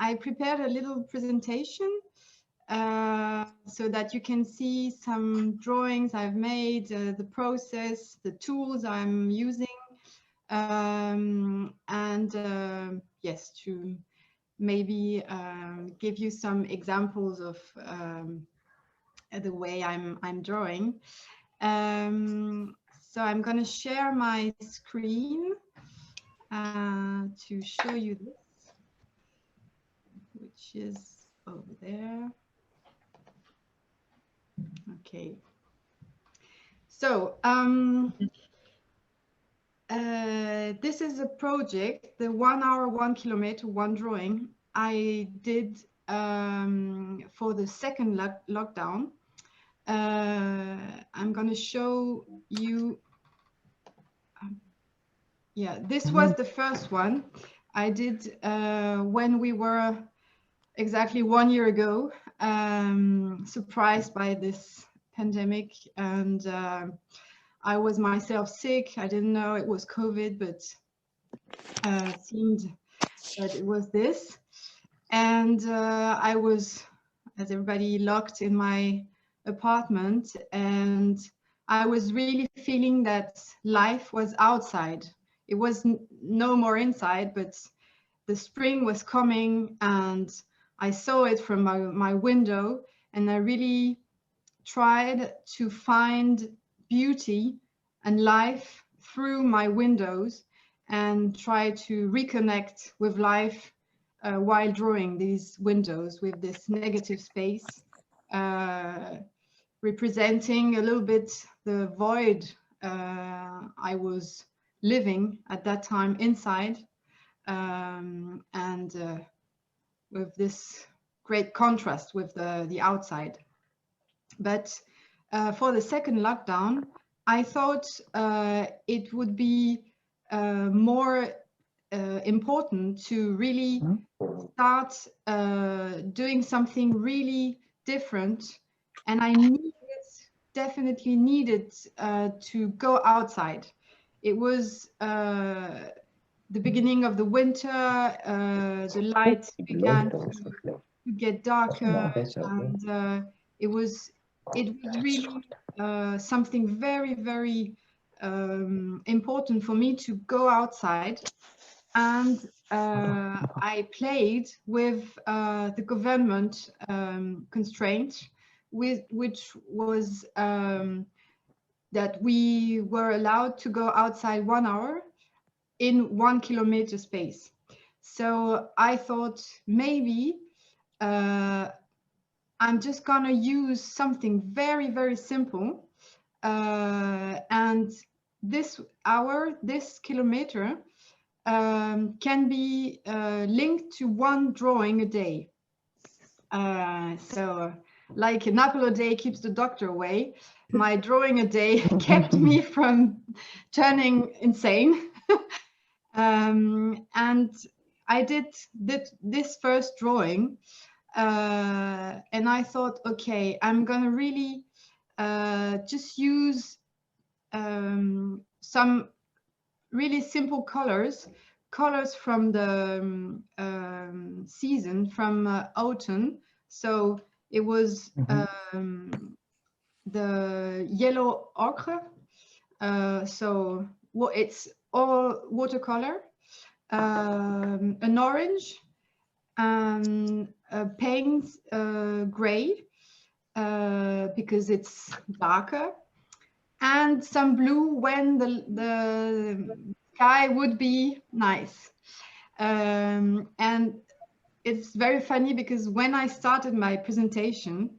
I prepared a little presentation so that you can see some drawings I've made, the process, the tools I'm using, and yes, to maybe give you some examples of the way I'm drawing. So I'm going to share my screen to show you this, which is over there. Okay. So this is a project, the 1 hour, 1 kilometer, 1 drawing I did for the second lockdown. I'm going to show you. Yeah, this was the first one I did when we were exactly 1 year ago, surprised by this pandemic, and I was myself sick. I didn't know it was COVID, but it seemed that it was this. And I was, as everybody, locked in my apartment, and I was really feeling that life was outside. It was no more inside, but the spring was coming, and I saw it from my window, and I really tried to find beauty and life through my windows and try to reconnect with life while drawing these windows with this negative space, representing a little bit the void I was living at that time inside, and with this great contrast with the outside. But for the second lockdown, I thought it would be more important to really start doing something really different. And I definitely needed to go outside. It was the beginning of the winter, the light began to get darker, and it was really something very, very important for me to go outside. And I played with the government constraint, which was that we were allowed to go outside 1 hour in 1 kilometer space. So I thought maybe I'm just gonna use something very, very simple. And this hour, this kilometer, can be linked to 1 drawing a day. So like an apple a day keeps the doctor away, my drawing a day kept me from turning insane. And I did this first drawing, and I thought, okay, I'm gonna really just use some really simple colors from the season, from autumn. So it was the yellow ochre. So it's all watercolor, an orange, and a paint gray because it's darker, and some blue when the sky would be nice. And it's very funny because when I started my presentation,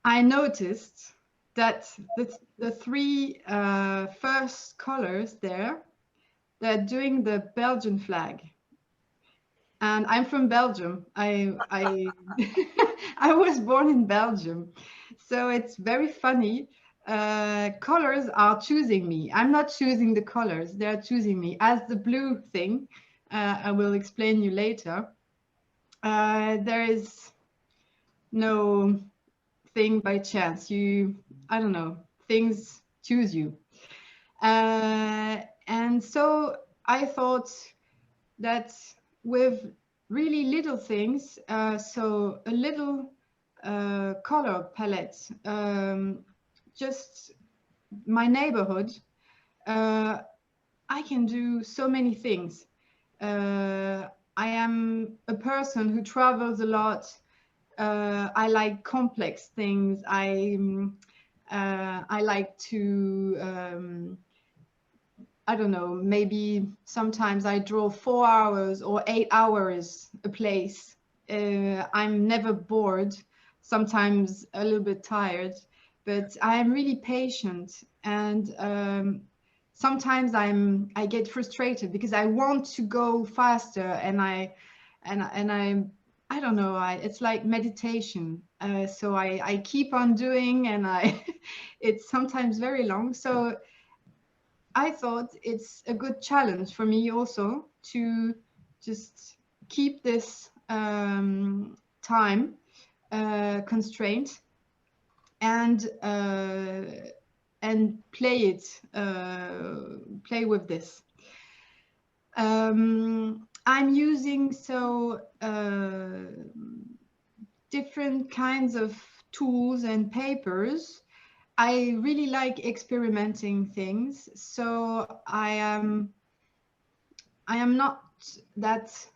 I noticed that the 3 first colors there, they're doing the Belgian flag. And I'm from Belgium. I I was born in Belgium. So it's very funny. Colors are choosing me. I'm not choosing the colors. They're choosing me. As the blue thing, I will explain you later. There is no thing by chance. I don't know, things choose you. And so I thought that with really little things. So a little color palette, just my neighborhood. I can do so many things. I am a person who travels a lot. I like complex things. I like to, I don't know, maybe sometimes I draw 4 hours or 8 hours a place. I'm never bored, sometimes a little bit tired, but I'm really patient. And sometimes I get frustrated because I want to go faster, and I don't know, it's like meditation. So I keep on doing, and it's sometimes very long. So I thought it's a good challenge for me also to just keep this time constraint and play with this. I'm using different kinds of tools and papers. I really like experimenting things, so I am not that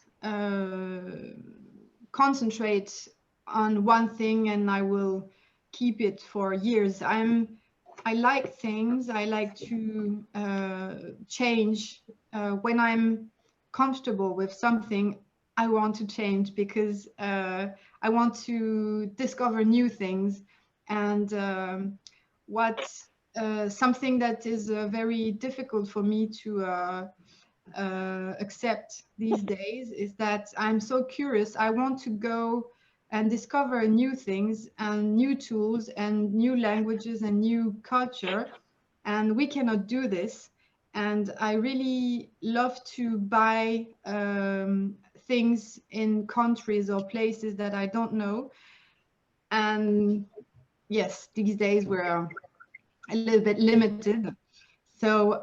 concentrate on one thing and I will keep it for years. I like things. I like to change when I'm comfortable with something. I want to change because I want to discover new things. And something that is very difficult for me to accept these days is that I'm so curious. I want to go and discover new things and new tools and new languages and new culture. And we cannot do this. And I really love to buy things in countries or places that I don't know. And yes, these days we're a little bit limited. So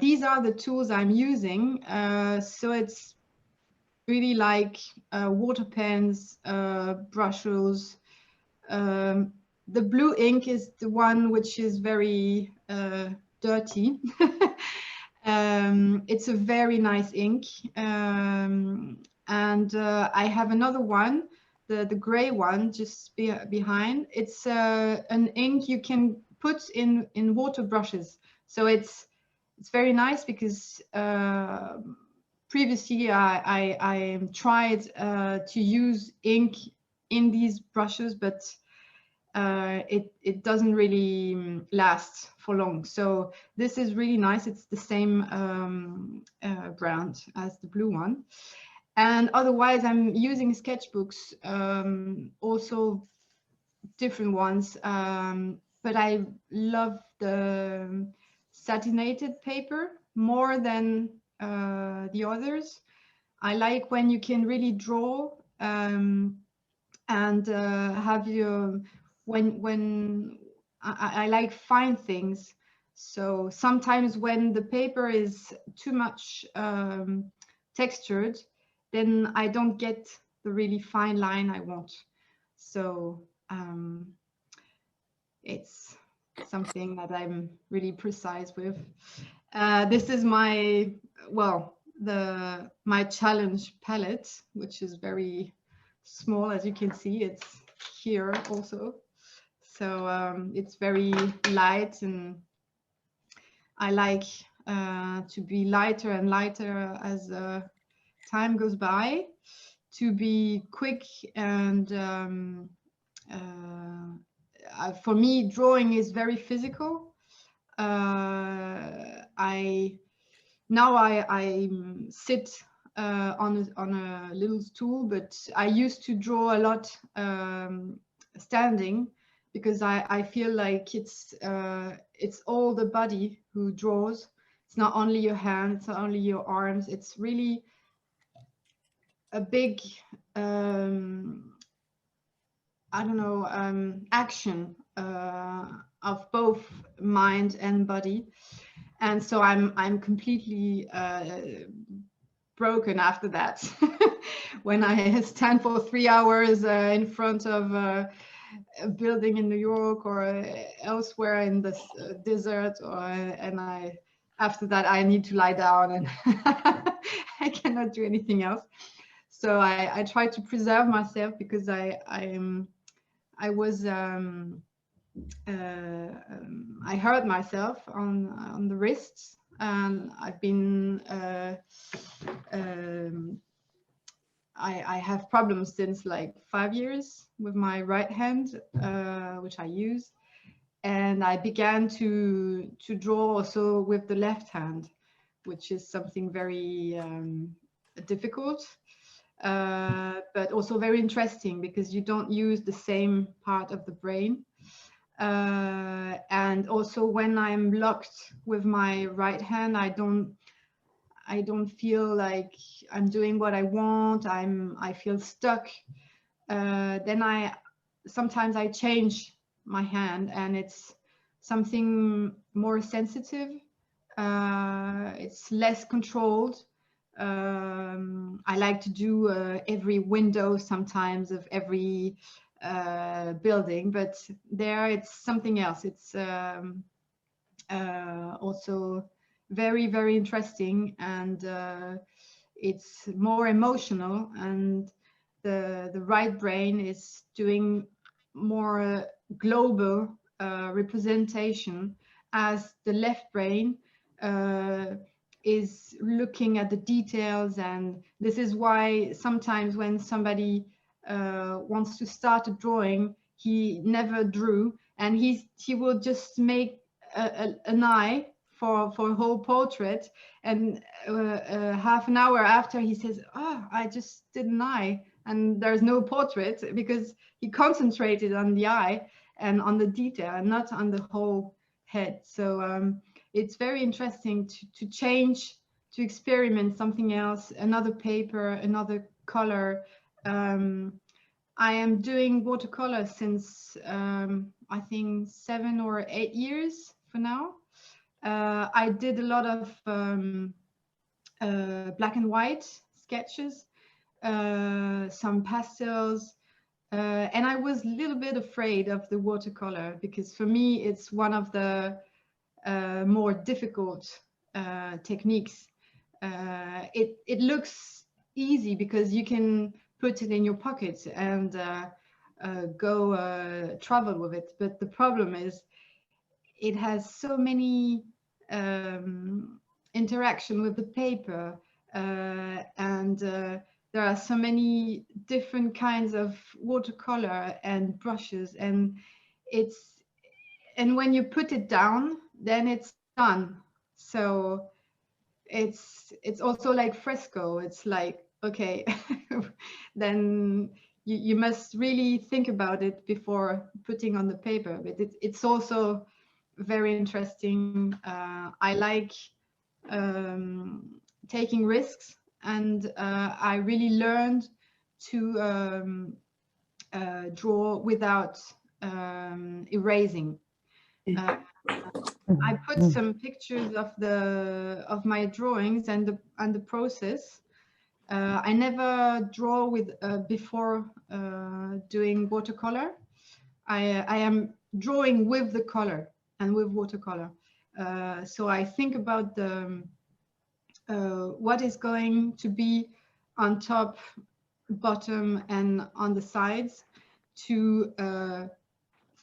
these are the tools I'm using. So it's really like water pens, brushes. The blue ink is the one which is very dirty. It's a very nice ink. And I have another one, the gray one just behind. It's an ink you can put in water brushes. So it's very nice because previously I tried to use ink in these brushes, but it doesn't really last for long. So this is really nice. It's the same brand as the blue one. And otherwise I'm using sketchbooks, also different ones. But I love the satinated paper more than the others. I like when you can really draw and have your when I like fine things. So sometimes when the paper is too much textured, then I don't get the really fine line I want. So it's something that I'm really precise with. This is my my challenge palette, which is very small, as you can see. It's here also. So it's very light, and I like to be lighter and lighter as time goes by, to be quick. And for me, drawing is very physical. I sit on a little stool, but I used to draw a lot standing, because I feel like it's all the body who draws. It's not only your hands, it's not only your arms. It's really a big I don't know, action of both mind and body. And so I'm completely broken after that. When I stand for 3 hours in front of a building in New York or elsewhere in the desert, and after that I need to lie down and I cannot do anything else. So I try to preserve myself, because I was I hurt myself on the wrists, and I've been I have problems since like 5 years with my right hand, which I use, and I began to draw also with the left hand, which is something very difficult, but also very interesting, because you don't use the same part of the brain. And also when I'm locked with my right hand, I don't feel like I'm doing what I want. I feel stuck. Then sometimes I change my hand, and it's something more sensitive. It's less controlled. I like to do every window sometimes of every building, but there it's something else. It's also very, very interesting, and it's more emotional, and the right brain is doing more global representation, as the left brain is looking at the details. And this is why sometimes when somebody wants to start a drawing, he never drew, and he will just make an eye for a whole portrait, and half an hour after he says, "Oh, I just did an eye," and there's no portrait, because he concentrated on the eye and on the detail and not on the whole head. So it's very interesting to change, to experiment something else, another paper, another color. I am doing watercolor since I think 7 or 8 years for now. I did a lot of black and white sketches, some pastels, and I was a little bit afraid of the watercolor, because for me it's one of the more difficult techniques. It looks easy because you can put it in your pocket and go travel with it, but the problem is it has so many interaction with the paper, and there are so many different kinds of watercolor and brushes, and when you put it down, then it's done. So it's also like fresco. It's like, okay, then you must really think about it before putting on the paper. But it's also very interesting. I like taking risks, and I really learned to draw without erasing. I put some pictures of my drawings and the process. I never draw with before doing watercolor. I am drawing with the color and with watercolor. So I think about the what is going to be on top, bottom, and on the sides, to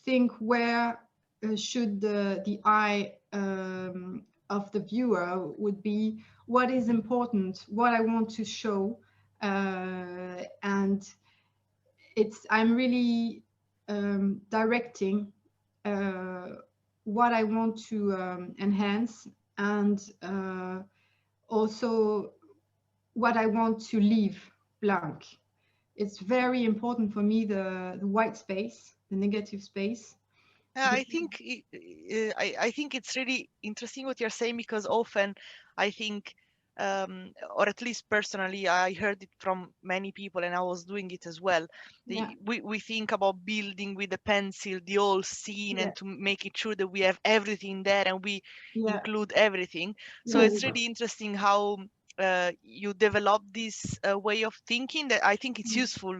think where should the eye of the viewer would be, what is important, what I want to show, and I'm really directing what I want to enhance, and also what I want to leave blank. It's very important for me, the white space, the negative space. I think I think it's really interesting what you're saying, because often I think, or at least personally, I heard it from many people, and I was doing it as well. We think about building with a pencil the whole scene, and to make it sure that we have everything there and we include everything. So it's really interesting how you develop this way of thinking that I think it's Mm. useful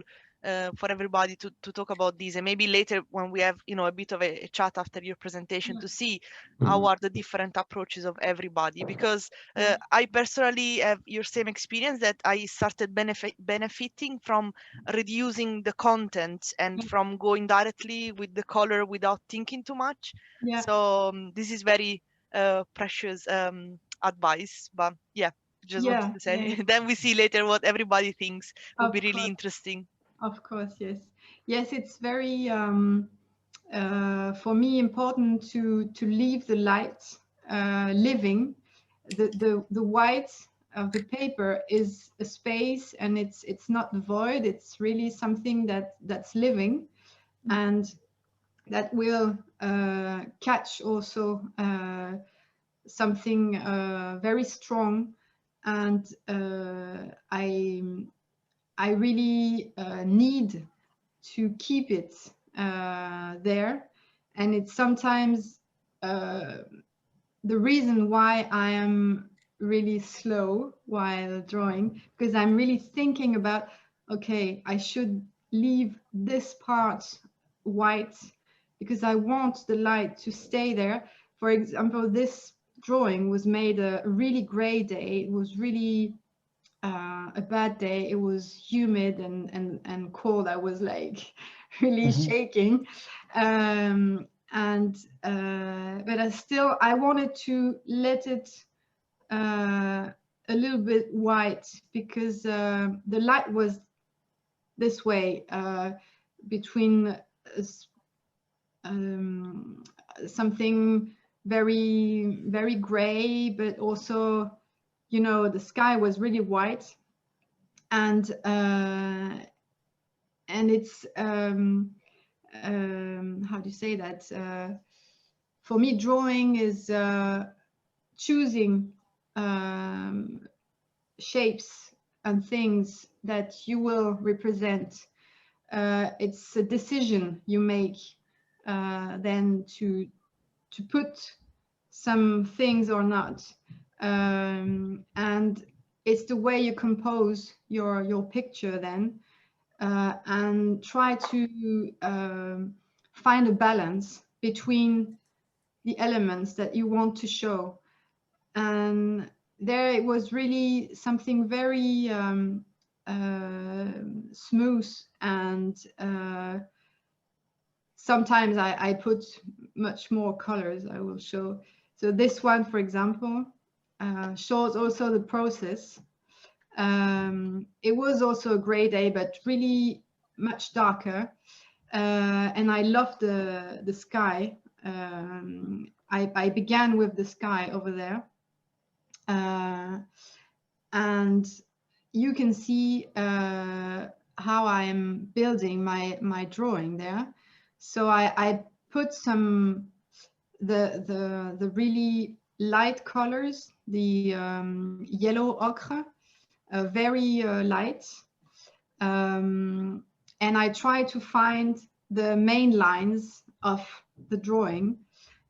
for everybody to talk about this, and maybe later when we have a bit of a chat after your presentation Yeah. to see how are the different approaches of everybody, because Yeah. I personally have your same experience that I started benefiting from reducing the content and from going directly with the color without thinking too much. Yeah. So this is very precious advice, but yeah, just wanted Yeah. to Yeah. say. Then we see later what everybody thinks would be Of really course. interesting. Of course. Yes. Yes. It's very for me important to leave the light living. The white of the paper is a space, and it's not the void. It's really something that's living, and that will catch also something very strong. And I really need to keep it there, and it's sometimes uh, the reason why I am really slow while drawing, because I'm really thinking about, okay, I should leave this part white because I want the light to stay there. For example, this drawing was made a really gray day. It was really a bad day. It was humid and cold. I was like really shaking. And but I wanted to let it a little bit white, because the light was this way between um, something very gray, but also the sky was really white. And it's how do you say that, for me drawing is choosing um, shapes and things that you will represent. It's a decision you make then to put some things or not. And it's the way you compose your picture then, and try to find a balance between the elements that you want to show. And there it was really something very smooth, and sometimes I put much more colors. I will show. So this one, for example, shows also the process. It was also a gray day, but really much darker. And I loved the sky. I began with the sky over there. And you can see how I'm building my drawing there. So I put some the really light colors, the yellow ochre, very light, and I try to find the main lines of the drawing.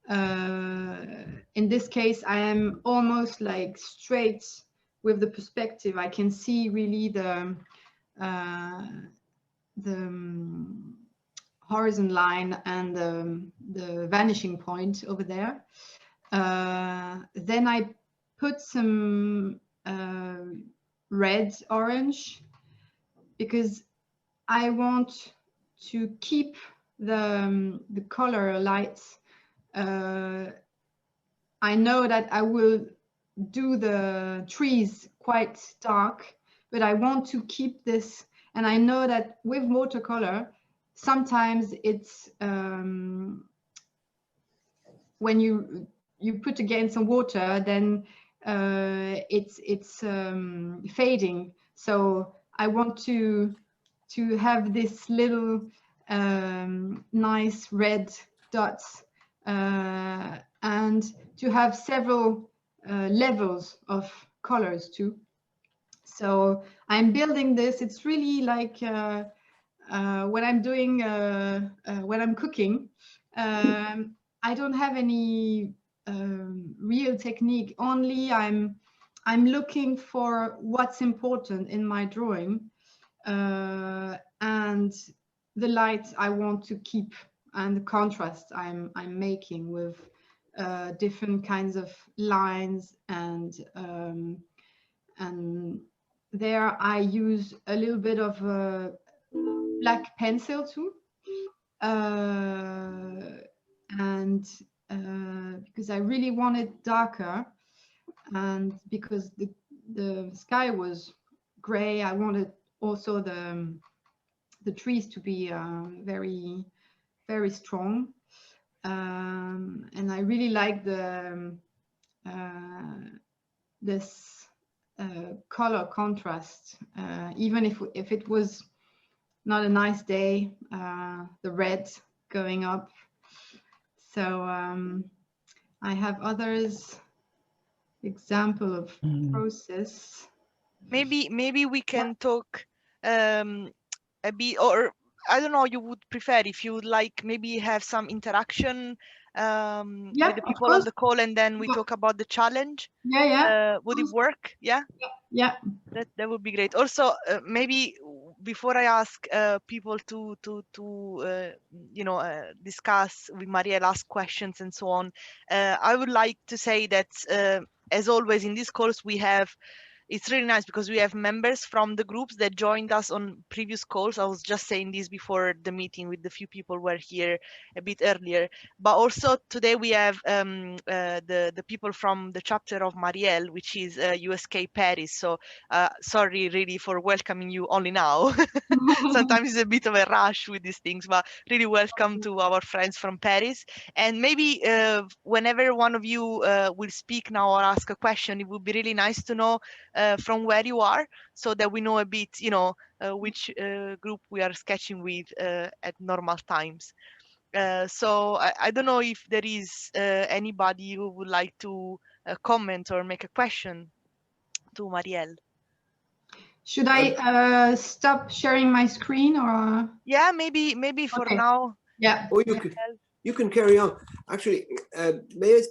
In this case, I am almost like straight with the perspective. I can see really the horizon line and the vanishing point over there. Then I put some red, orange, because I want to keep the color lights. I know that I will do the trees quite dark, but I want to keep this. And I know that with watercolor, sometimes it's when you put again some water, then it's fading. So I want to have this little nice red dots, and to have several levels of colors too. So I'm building this. It's really like when I'm doing when I'm cooking. I don't have any real technique. Only I'm looking for what's important in my drawing, and the light I want to keep, and the contrast I'm making with different kinds of lines, and there I use a little bit of black pencil too, and because I really want it darker, and because the sky was gray, I wanted also the trees to be very, very strong, and I really like this color contrast, even if it was not a nice day, the red going up. So I have others example of process. Maybe we can talk a bit, or I don't know, you would prefer if you would like maybe have some interaction Yeah, with the of people on course. the call, and then we talk about the challenge. Yeah. Would it work? Yeah. Yeah. That would be great. Also, maybe before I ask people to discuss with Marielle, ask questions and so on, I would like to say that as always in this course we have. It's really nice because we have members from the groups that joined us on previous calls. I was just saying this before the meeting with the few people who were here a bit earlier. But also today we have the people from the chapter of Marielle, which is USK Paris. So sorry really for welcoming you only now. Sometimes it's a bit of a rush with these things, but really welcome to our friends from Paris. And maybe whenever one of you will speak now or ask a question, it would be really nice to know from where you are, so that we know a bit, which group we are sketching with at normal times. So I don't know if there is anybody who would like to comment or make a question to Marielle. Should I stop sharing my screen, or? Yeah, maybe for Okay. now. Yeah. Or you can carry on. Actually, may I,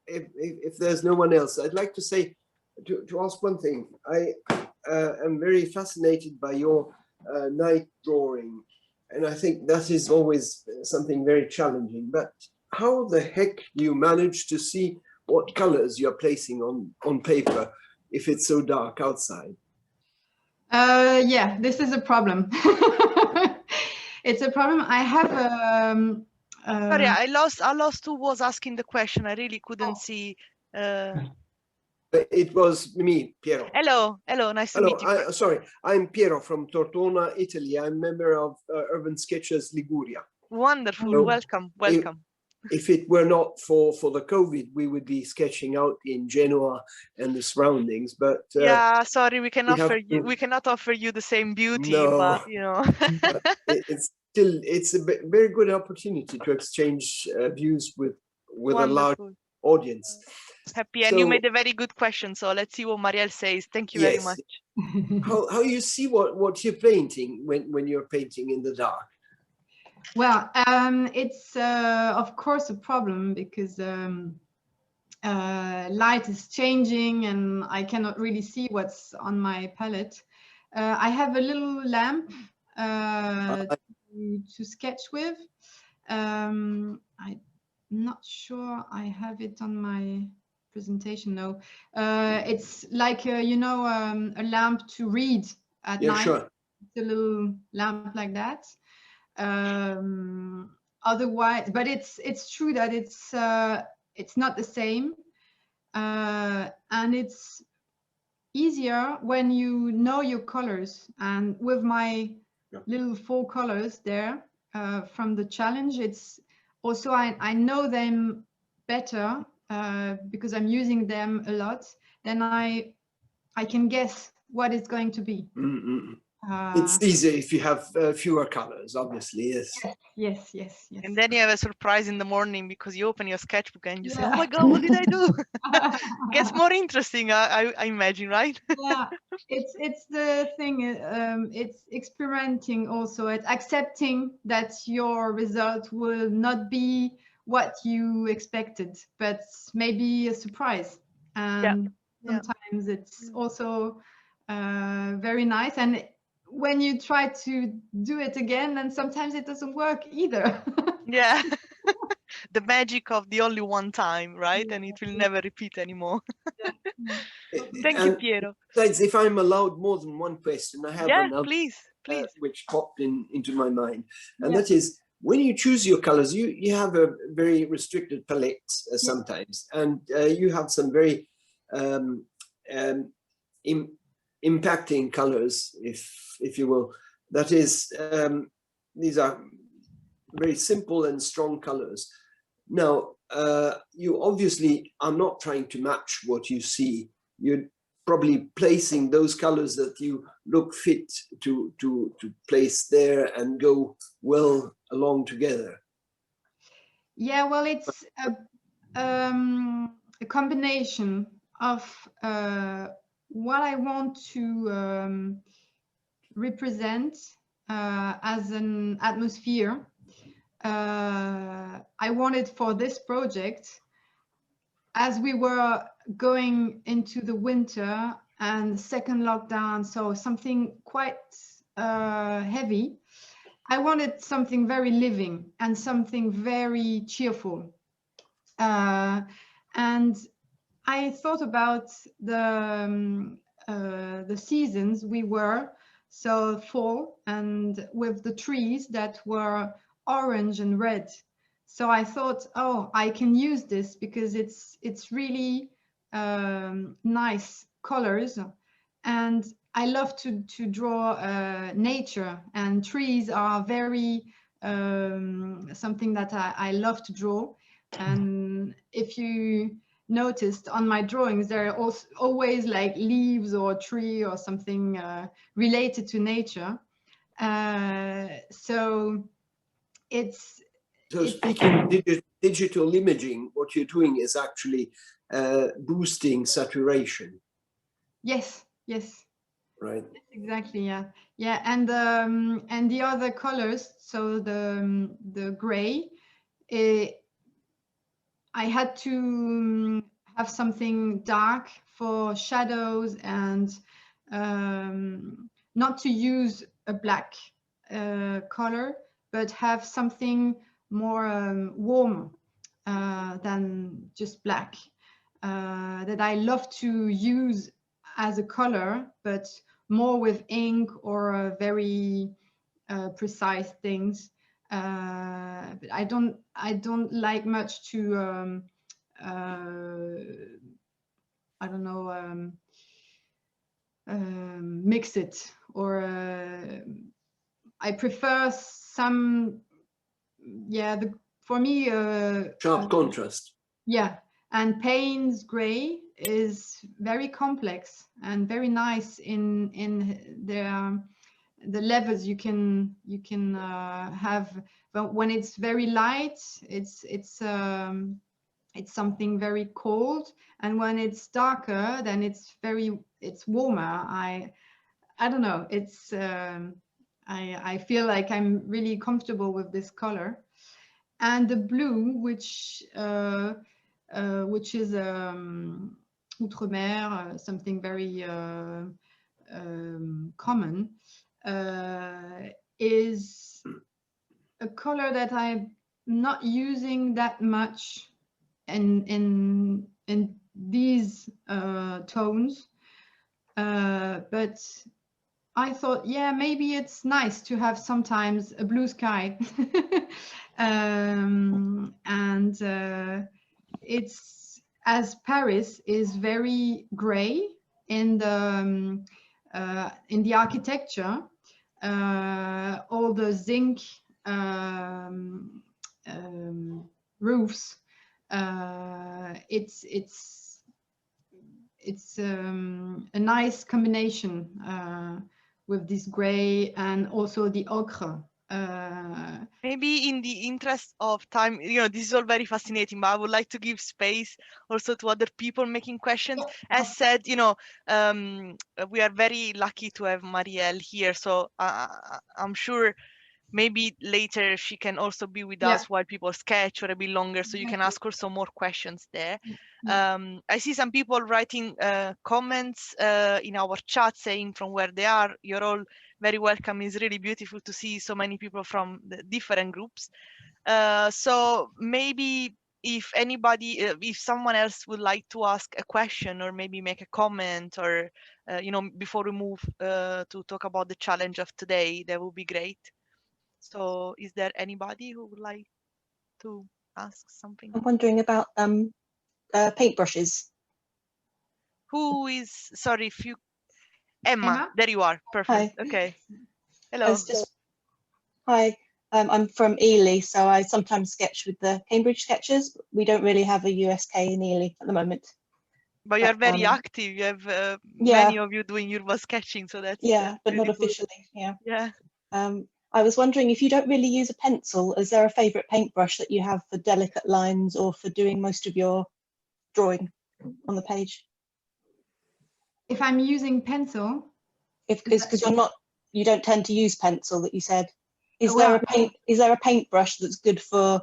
if there's no one else, I'd like to say, to ask one thing. I am very fascinated by your night drawing, and I think that is always something very challenging. But how the heck do you manage to see what colors you're placing on paper if it's so dark outside? Yeah, this is a problem. It's a problem. I have Sorry, I lost who was asking the question. I really couldn't see. It was me, Piero. Hello, nice to meet you. Sorry, I'm Piero from Tortona, Italy. I'm a member of Urban Sketchers Liguria. Wonderful, So welcome. If it were not for the COVID, we would be sketching out in Genoa and the surroundings. But yeah, sorry, we cannot offer you the same beauty. No, but but it's a very good opportunity to exchange views with a large audience. Happy, and you made a very good question. So let's see what Marielle says. Thank you very much. How you see what you're painting when you're painting in the dark? Well, it's of course a problem because light is changing and I cannot really see what's on my palette. I have a little lamp to sketch with. I'm not sure I have it on my presentation. No, it's like a lamp to read at night. Sure. It's a little lamp like that. Otherwise, but it's true that it's not the same, and it's easier when you know your colors. And with my little 4 colors there from the challenge, it's also I know them better because I'm using them a lot. Then I can guess what it's going to be. It's easier if you have fewer colors, obviously. Yes. And then you have a surprise in the morning because you open your sketchbook and you say, "Oh my God, what did I do?" Gets more interesting, I imagine, right? Yeah, it's the thing. It's experimenting also. It's accepting that your result will not be what you expected, but maybe a surprise. And sometimes it's also very nice. And when you try to do it again, then sometimes it doesn't work either. Yeah. The magic of the only one time, right? And it will never repeat anymore. Thank you, And Piero. besides, if I'm allowed more than one question, I have another please. which popped into my mind, and that is, when you choose your colors, you have a very restricted palette sometimes, and you have some very impacting colors, if you will. That is, these are very simple and strong colors. Now, you obviously are not trying to match what you see. You're probably placing those colors that you look fit to place there and go well along together. Yeah, well, it's a combination of what I want to represent as an atmosphere. I wanted for this project, as we were going into the winter and second lockdown, so something quite heavy. I wanted something very living and something very cheerful. And I thought about the seasons we were, so fall, and with the trees that were orange and red. So I thought, oh, I can use this because it's really nice colors, and I love to draw nature, and trees are very something that I love to draw. And if you noticed on my drawings, there are also always like leaves or tree or something related to nature. So it's... So speaking digital imaging, what you're doing is actually boosting saturation. Yes. Right. Exactly. Yeah. And the other colors, so the gray, I had to have something dark for shadows, and not to use a black color, but have something more warm than just black, that I love to use as a color, but more with ink or very precise things. But I don't like much to I don't know, mix it, or I prefer some, for me, sharp contrast. Yeah, and Payne's gray is very complex and very nice in the levels you can have. But when it's very light, it's something very cold, and when it's darker, then it's warmer. I don't know. It's I feel like I'm really comfortable with this color. And the blue, which is Outremer, something very common, is a color that I'm not using that much in these tones, but I thought, yeah, maybe it's nice to have sometimes a blue sky. And it's, as Paris is very gray in the architecture, all the zinc roofs, it's a nice combination with this gray and also the ochre. Maybe in the interest of time, this is all very fascinating, but I would like to give space also to other people making questions. As said, we are very lucky to have Marielle here, so I'm sure maybe later she can also be with us while people sketch or a bit longer, so you can ask her some more questions there. I see some people writing comments in our chat saying from where they are. You're all very welcome. It's really beautiful to see so many people from the different groups. So maybe if anybody, if someone else would like to ask a question or maybe make a comment, or you know, before we move to talk about the challenge of today, that would be great. So is there anybody who would like to ask something? I'm wondering about paintbrushes. Who is, sorry, if you, Emma, there you are. Perfect. Hi. Okay. Hello. Hi. I'm from Ely, so I sometimes sketch with the Cambridge sketchers. But we don't really have a USK in Ely at the moment. But you're very active. You have many of you doing urban sketching, so that's but not cool. officially. Yeah. I was wondering if you don't really use a pencil, is there a favourite paintbrush that you have for delicate lines or for doing most of your drawing on the page? If I'm using pencil, because you don't tend to use pencil, that you said. Is there a paintbrush that's good for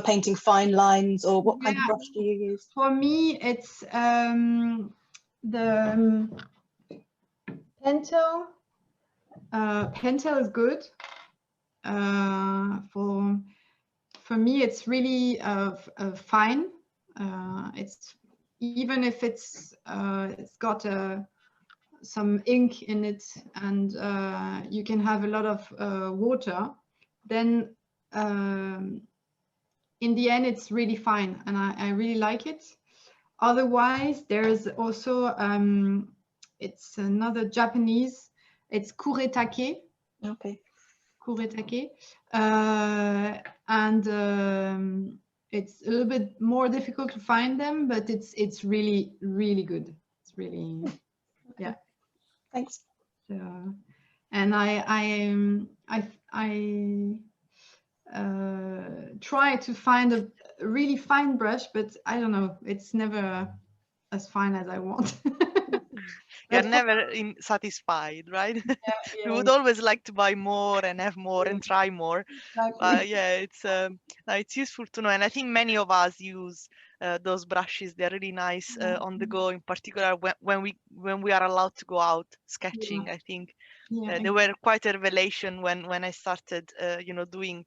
painting fine lines, or what kind of brush do you use? For me, it's the Pentel. Pentel is good. For me, it's really fine. It's even if it's got some ink in it, and you can have a lot of water, then in the end it's really fine, and I really like it. Otherwise, there's also it's another Japanese, it's kuretake. Okay. Kuretake, and it's a little bit more difficult to find them, but it's really, really good. It's really okay. Thanks. So, and I try to find a really fine brush, but I don't know, it's never as fine as I want. You're never satisfied, right? You would always like to buy more and have more and try more. Exactly. Yeah, it's useful to know, and I think many of us use those brushes. They're really nice on the go, in particular when we are allowed to go out sketching. I think they were quite a revelation when I started, you know, doing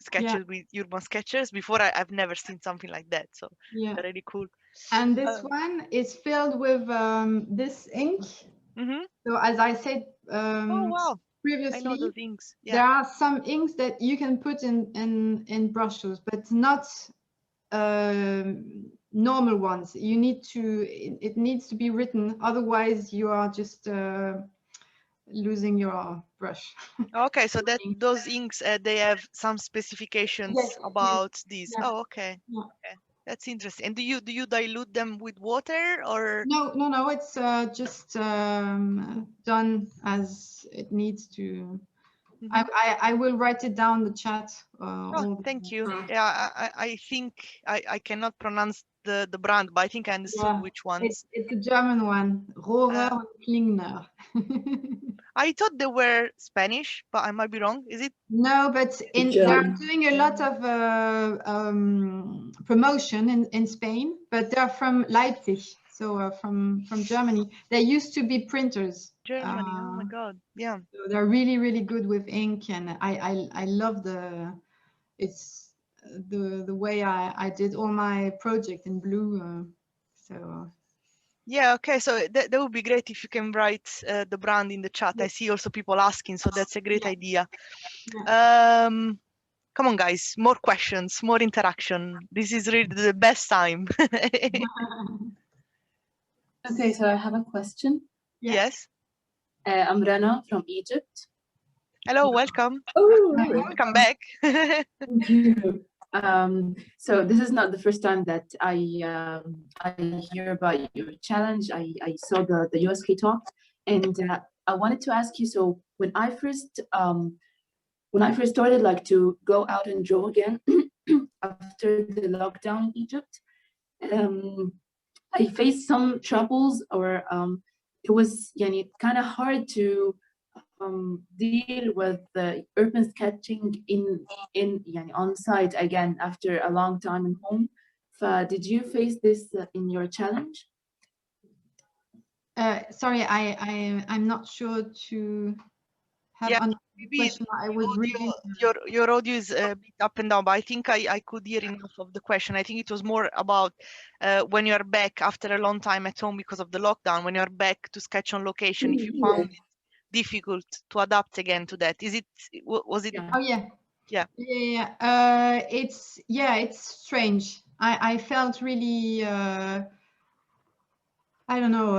sketches with urban sketchers. Before I've never seen something like that, so they're really cool. And this one is filled with this ink. So as I said previously, I know those inks. There are some inks that you can put in brushes, but not normal ones. You need to, it needs to be written, otherwise you are just losing your brush. Okay, so that those inks, they have some specifications about these. Oh, okay. Okay, that's interesting. And do you dilute them with water, or? No, it's just done as it needs to. I will write it down in the chat. Thank you. Yeah, I think I cannot pronounce the brand, but I think I understood which ones. It's a German one, Rohrer und Klingner. I thought they were Spanish, but I might be wrong. Is it? No, but they're doing a lot of promotion in Spain, but they're from Leipzig, so from Germany. They used to be printers. Germany. Oh my God! Yeah. So they're really, really good with ink, and I love the way I did all my project in blue. So. Yeah, okay, so that would be great if you can write the brand in the chat. I see also people asking, so that's a great idea. Come on, guys, more questions, more interaction. This is really the best time. Okay, so I have a question. Yes. I'm Rana from Egypt. Hello, welcome. Oh, welcome back. Thank you. So this is not the first time that I hear about your challenge. I saw the USK talk, and I wanted to ask you. So when I first started like to go out and draw again after the lockdown in Egypt, I faced some troubles, or it was kind of hard to deal with the urban sketching يعني on site again after a long time in home. Did you face this in your challenge? Sorry, I'm not sure to have Yeah, understood the maybe question. I was reading. your audio is a bit up and down, but I think I could hear enough of the question. I think it was more about when you're back after a long time at home because of the lockdown, when you're back to sketch on location, if you found it difficult to adapt again to that. Is it, was it? Yeah. Oh yeah. Yeah. Yeah. It's strange. I felt really I don't know,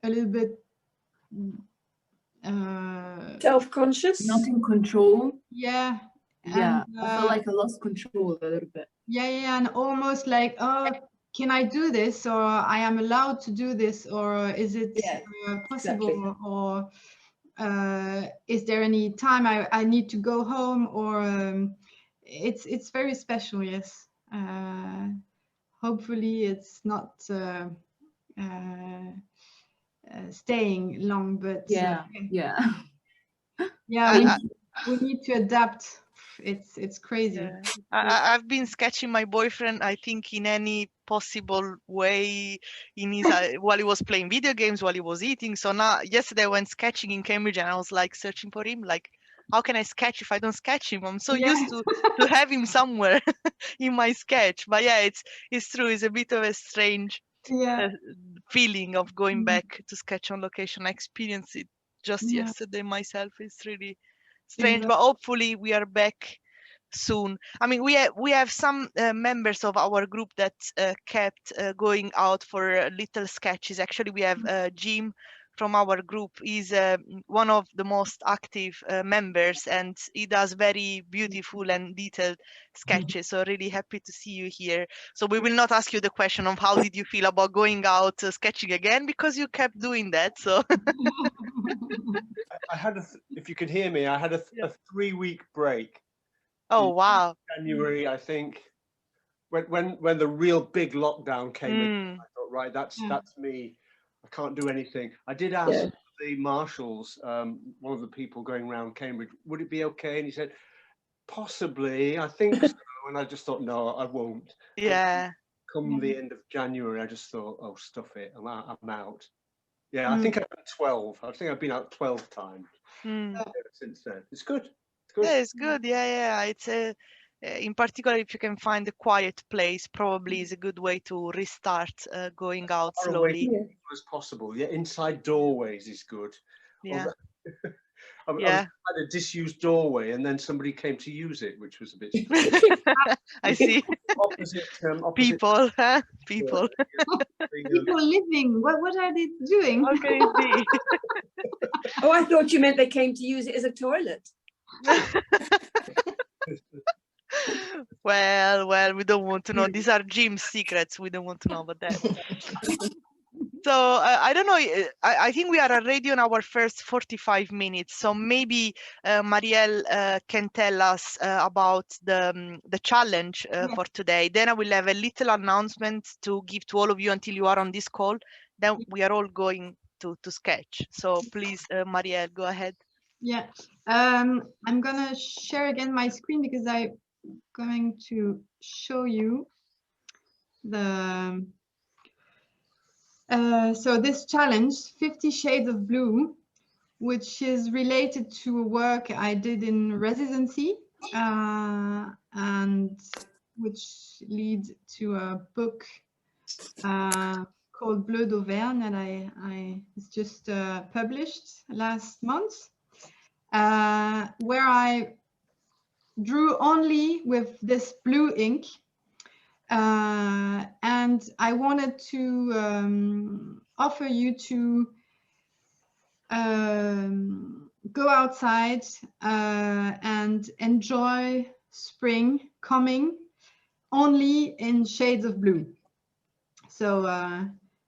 a little bit self-conscious, Not in control. yeah. Yeah, And, I feel like I lost control a little bit. yeah, and almost like, oh, can I do this, or I am allowed to do this, or is it possible, exactly. or is there any time I need to go home, or it's very special. Yes. Hopefully it's not staying long, but Yeah. we need to adapt. It's crazy. Yeah. I've been sketching my boyfriend, I think, in any possible way in his while he was playing video games, while he was eating. So now, yesterday I went sketching in Cambridge, and I was like searching for him, like, how can I sketch if I don't sketch him? I'm so used to have him somewhere in my sketch. But yeah, it's true. It's a bit of a strange feeling of going back to sketch on location. I experienced it just yesterday myself. It's really strange, but hopefully we are back soon. I mean, we have some members of our group that kept going out for little sketches. Actually, we have Jim from our group. He's one of the most active members, and he does very beautiful and detailed sketches. So really happy to see you here. So we will not ask you the question of how did you feel about going out sketching again, because you kept doing that. So I had if you could hear me, I had a 3-week break. Oh wow! January, I think, when the real big lockdown came in, I thought, right, that's me. I can't do anything. I did ask the marshals, one of the people going around Cambridge, would it be okay? And he said, possibly. I think so. And I just thought, no, I won't. Yeah. Come the end of January, I just thought, oh, stuff it. I'm out. Yeah, I think I've done 12. I think I've been out 12 times since then. It's good. Yeah, it's good. Yeah. It's in particular, if you can find a quiet place, probably is a good way to restart going out slowly. As possible. Yeah, inside doorways is good. Yeah. I had a disused doorway, and then somebody came to use it, which was a bit strange. I see. Opposite people, huh? People. People living. What are they doing? How can it be? Oh, I thought you meant they came to use it as a toilet. Well, we don't want to know. These are Jim's secrets. We don't want to know about that. So I don't know. I think we are already on our first 45 minutes. So maybe Marielle can tell us about the challenge for today. Then I will have a little announcement to give to all of you until you are on this call. Then we are all going to sketch. So please, Marielle, go ahead. Yeah, I'm gonna share again my screen because I'm going to show you the so this challenge, 50 Shades of Blue, which is related to a work I did in residency and which leads to a book called Bleu d'Auvergne that I was just published last month, where I drew only with this blue ink. And I wanted to offer you to go outside and enjoy spring coming only in shades of blue. So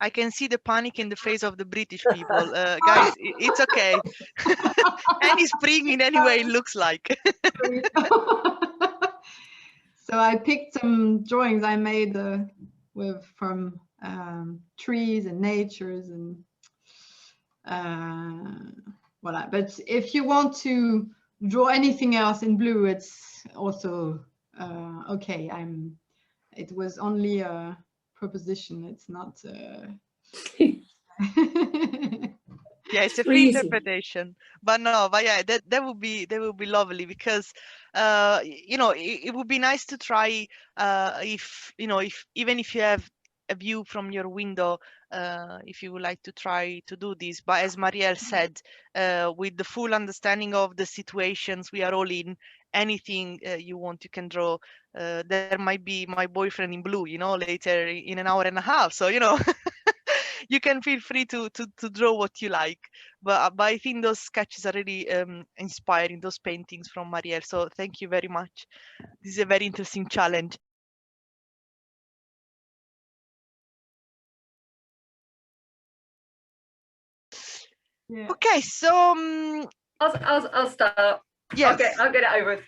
I can see the panic in the face of the British people. Guys, it's okay. Any spring in any way it looks like. So I picked some drawings I made from trees and natures and voila. But if you want to draw anything else in blue, it's also okay. It was only a proposition. It's not. Yeah, it's a free Freezing. interpretation, but no, but yeah, that would be lovely, because you know, it would be nice to try if, you know, if even if you have a view from your window, if you would like to try to do this. But as Marielle said, with the full understanding of the situations we are all in, anything you want, you can draw. There might be my boyfriend in blue, you know, later in an hour and a half. So, you know, you can feel free to draw what you like. But I think those sketches are really inspiring, those paintings from Marielle. So thank you very much. This is a very interesting challenge. Yeah. Okay, so I'll start. yes. I'll get it over with.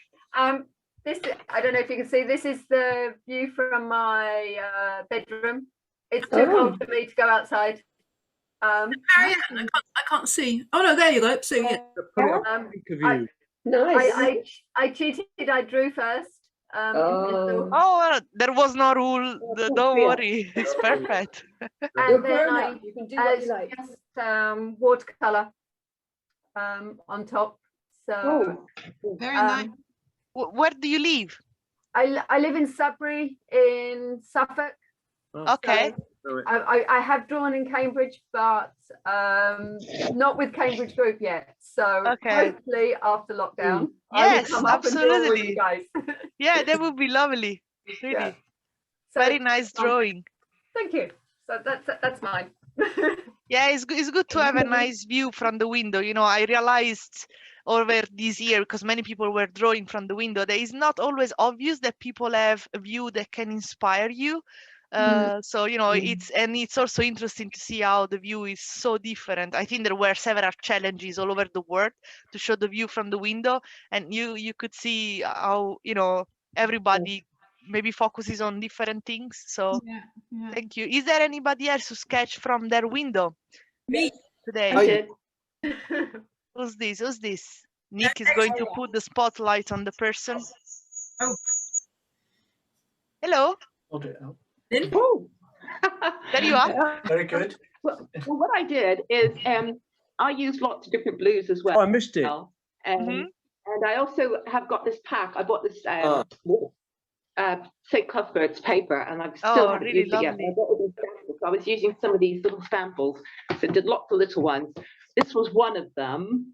This, I don't know if you can see, this is the view from my bedroom. It's too cold for me to go outside. Marianne, I can't see. Oh no, there you go. So yeah. Nice. I cheated. I drew first. Oh, there was no rule. Don't worry, it's perfect. And then you can do what you like. Just watercolor on top. So Very nice. Where do you live? I live in Sudbury in Suffolk. Okay. So I have drawn in Cambridge, but not with Cambridge Group yet. So hopefully after lockdown, I will come up and draw with you guys. Yeah, that would be lovely. Really. Yeah. So very nice drawing. Thank you. So that's mine. Yeah, it's good to have a nice view from the window. You know, I realized over this year, because many people were drawing from the window, that it's not always obvious that people have a view that can inspire you. So, you know, it's also interesting to see how the view is so different. I think there were several challenges all over the world to show the view from the window, and you could see how, you know, everybody maybe focuses on different things. So thank you. Is there anybody else who sketched from their window? Me today? I did. Who's this? Nick is going to put the spotlight on the person. Oh. Hello. Hold it out. Oh. There you are. Very good. Well, what I did is I use lots of different blues as well. Oh, I missed it. And I also have got this pack. I bought this St. Cuthbert's paper, and I still haven't used it yet. I bought all these samples. I was using some of these little samples, so I did lots of little ones. This was one of them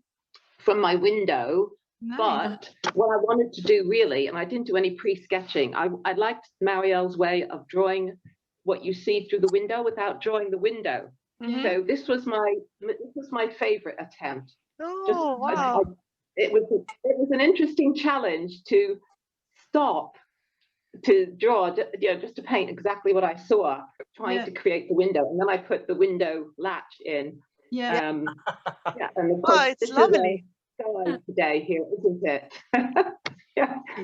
from my window. Nice. But what I wanted to do really, and I didn't do any pre-sketching, I liked Marielle's way of drawing what you see through the window without drawing the window. So this was my favorite attempt. Oh, wow. It was an interesting challenge to stop to draw, you know, just to paint exactly what I saw, trying to create the window, and then I put the window latch in. And of course, it's lovely. Today here, isn't it?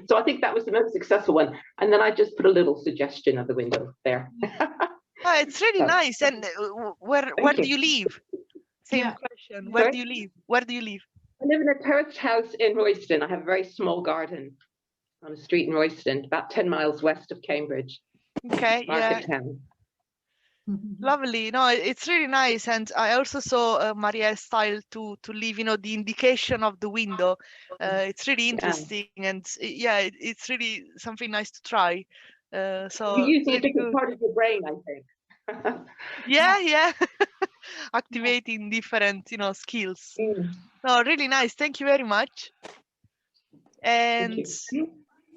So I think that was the most successful one, and then I just put a little suggestion of the window there. Oh, it's really nice. And where do you live? Same question. Where do you live? Where do you live? I live in a terraced house in Royston. I have a very small garden on a street in Royston, about 10 miles west of Cambridge. Okay, Market town. Lovely. No, it's really nice. And I also saw Marielle's style to leave, you know, the indication of the window. It's really interesting, and it's really something nice to try. So you're using a different part of your brain, I think. yeah. Activating different, you know, skills. No, really nice. Thank you very much. And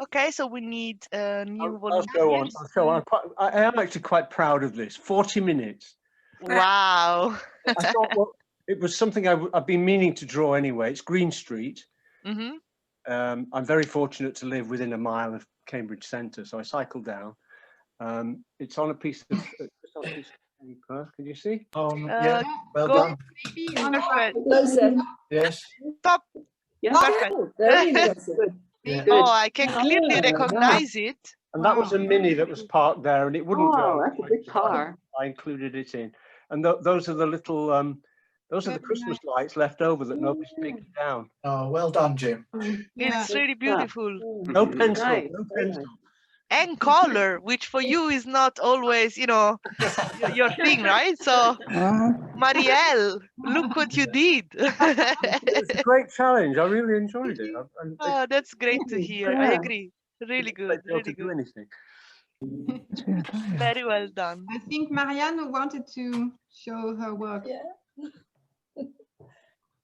okay, so we need a new volunteers. I'll go on. I am actually quite proud of this. 40 minutes. Wow. I thought, well, it was something I've been meaning to draw anyway. It's Green Street. I'm very fortunate to live within a mile of Cambridge Centre, so I cycled down. It's on a piece of paper. Can you see? Yeah, well done. Perfect. Yes. Stop. Yeah. Perfect. Very impressive. Oh, I can clearly recognize it. And that was a Mini that was parked there, and it wouldn't go. That's a big car. I included it in, and those are the little Those are the Christmas lights left over that nobody's taken down. Oh, well done, Jim. It's really beautiful. No pencil, Nice. no pencil. And color, which for you is not always, you know, your thing, right? So, Marielle, look what you did. It's a great challenge. I really enjoyed it. Oh, that's great to hear. I agree. Really good. Really good. Anything. Very well done. I think Marianne wanted to show her work. Yeah.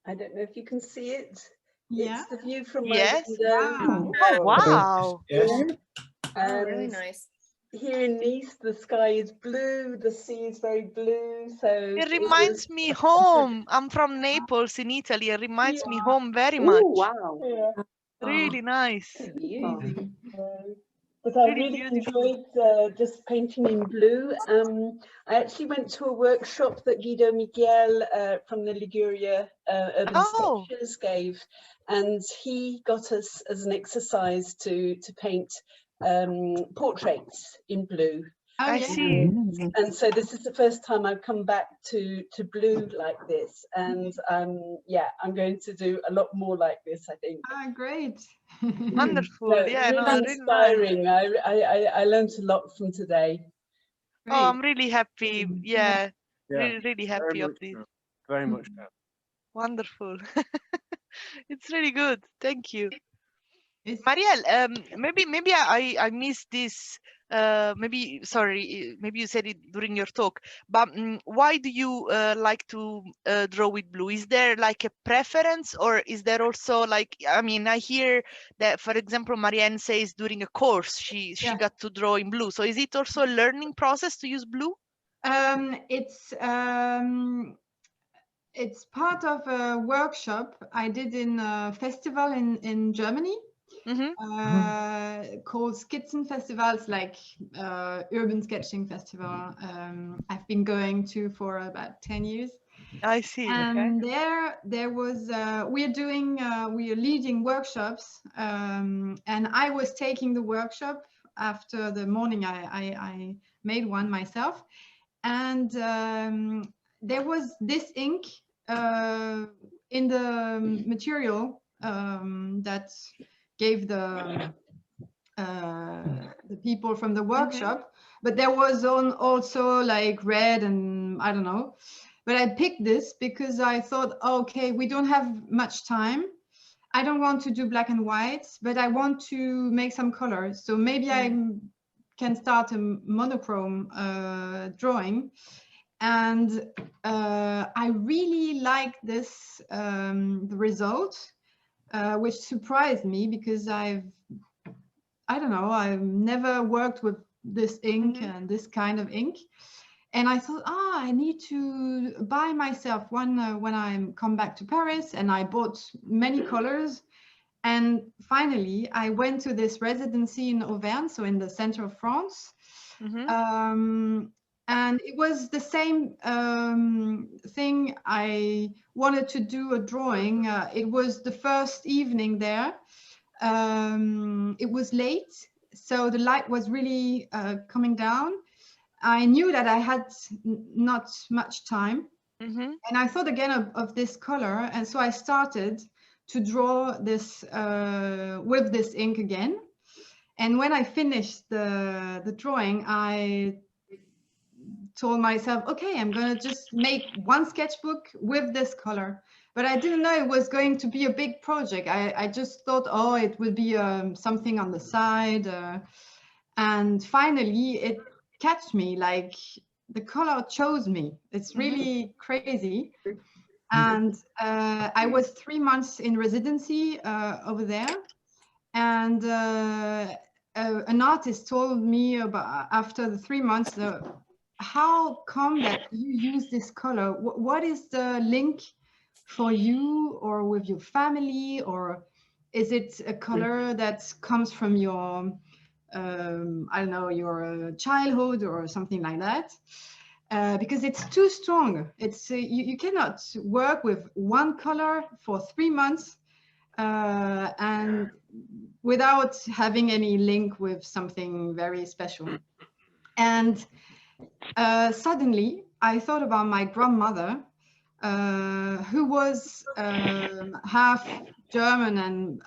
I don't know if you can see it. Yeah. It's the view from my Yes. window. Oh, wow. Yes. And Really nice. here in Nice, the sky is blue, the sea is very blue. So It reminds me home. I'm from Naples in Italy. It reminds me home very much. Oh, wow. Yeah. Really nice. But I really enjoyed just painting in blue. I actually went to a workshop that Guido Miguel from the Liguria Urban Sketches gave, and he got us as an exercise to paint portraits in blue. I see. And so this is the first time I've come back to blue like this, and yeah, I'm going to do a lot more like this, I think. Ah, great. Wonderful. So Yeah, really no, inspiring. really nice. I learned a lot from today. Oh, I'm really happy. Yeah, really happy of this. Very much so. Wonderful. It's really good. Thank you. Marielle, maybe I missed this. Maybe you said it during your talk, but why do you like to draw with blue? Is there like a preference, or is there also like, I mean, I hear that, for example, Marianne says during a course she got to draw in blue. So is it also a learning process to use blue? It's part of a workshop I did in a festival in Germany. Called Skizzen Festival. It's like urban sketching festival. I've been going to for about 10 years. I see. And there was we are leading workshops, and I was taking the workshop after the morning. I made one myself, and there was this ink in the material that gave the people from the workshop, but there was also like red and I don't know. But I picked this because I thought, okay, we don't have much time. I don't want to do black and white, but I want to make some colors. So maybe I can start a monochrome drawing. And I really like this, the result. Which surprised me because I've never worked with this ink and this kind of ink. And I thought, I need to buy myself one when I come back to Paris, and I bought many colors. And finally, I went to this residency in Auvergne, so in the center of France. And it was the same thing. I wanted to do a drawing. It was the first evening there. It was late, so the light was really coming down. I knew that I had not much time. And I thought again of this color. And so I started to draw this with this ink again. And when I finished the drawing, I told myself, okay, I'm going to just make one sketchbook with this color. But I didn't know it was going to be a big project. I just thought, it would be something on the side. And finally, it catch me, like the color chose me. It's really crazy. And I was 3 months in residency over there. And an artist told me about after the 3 months, how come that you use this color? What is the link for you or with your family? Or is it a color that comes from your, I don't know, your childhood or something like that? Because it's too strong. It's you cannot work with one color for 3 months and without having any link with something very special. And suddenly I thought about my grandmother, who was half German and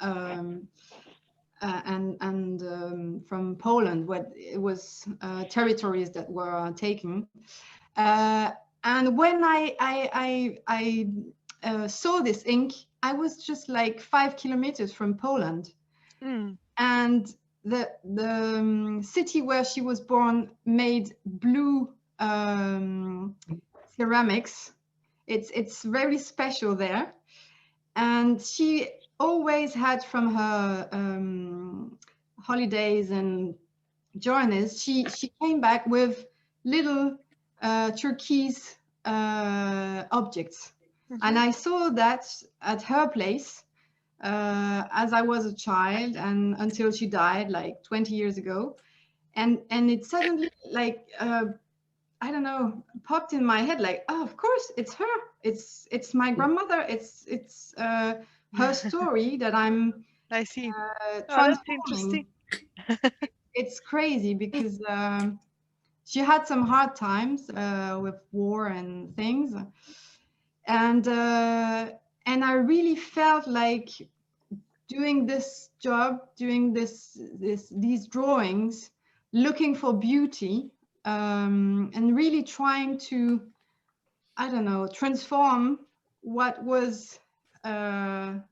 from Poland, where it was territories that were taken. And when I saw this ink, I was just like 5 kilometers from Poland. And the city where she was born made blue ceramics. It's very special there. And she always had from her holidays and journeys, she came back with little turquoise objects. And I saw that at her place as I was a child and until she died like 20 years ago. And it suddenly like, I don't know, popped in my head like, oh, of course, it's her. It's my grandmother. It's her story that I'm see. That's interesting. It's crazy because she had some hard times with war and things, and I really felt like doing this job, doing these drawings, looking for beauty, and really trying to, I don't know, transform what was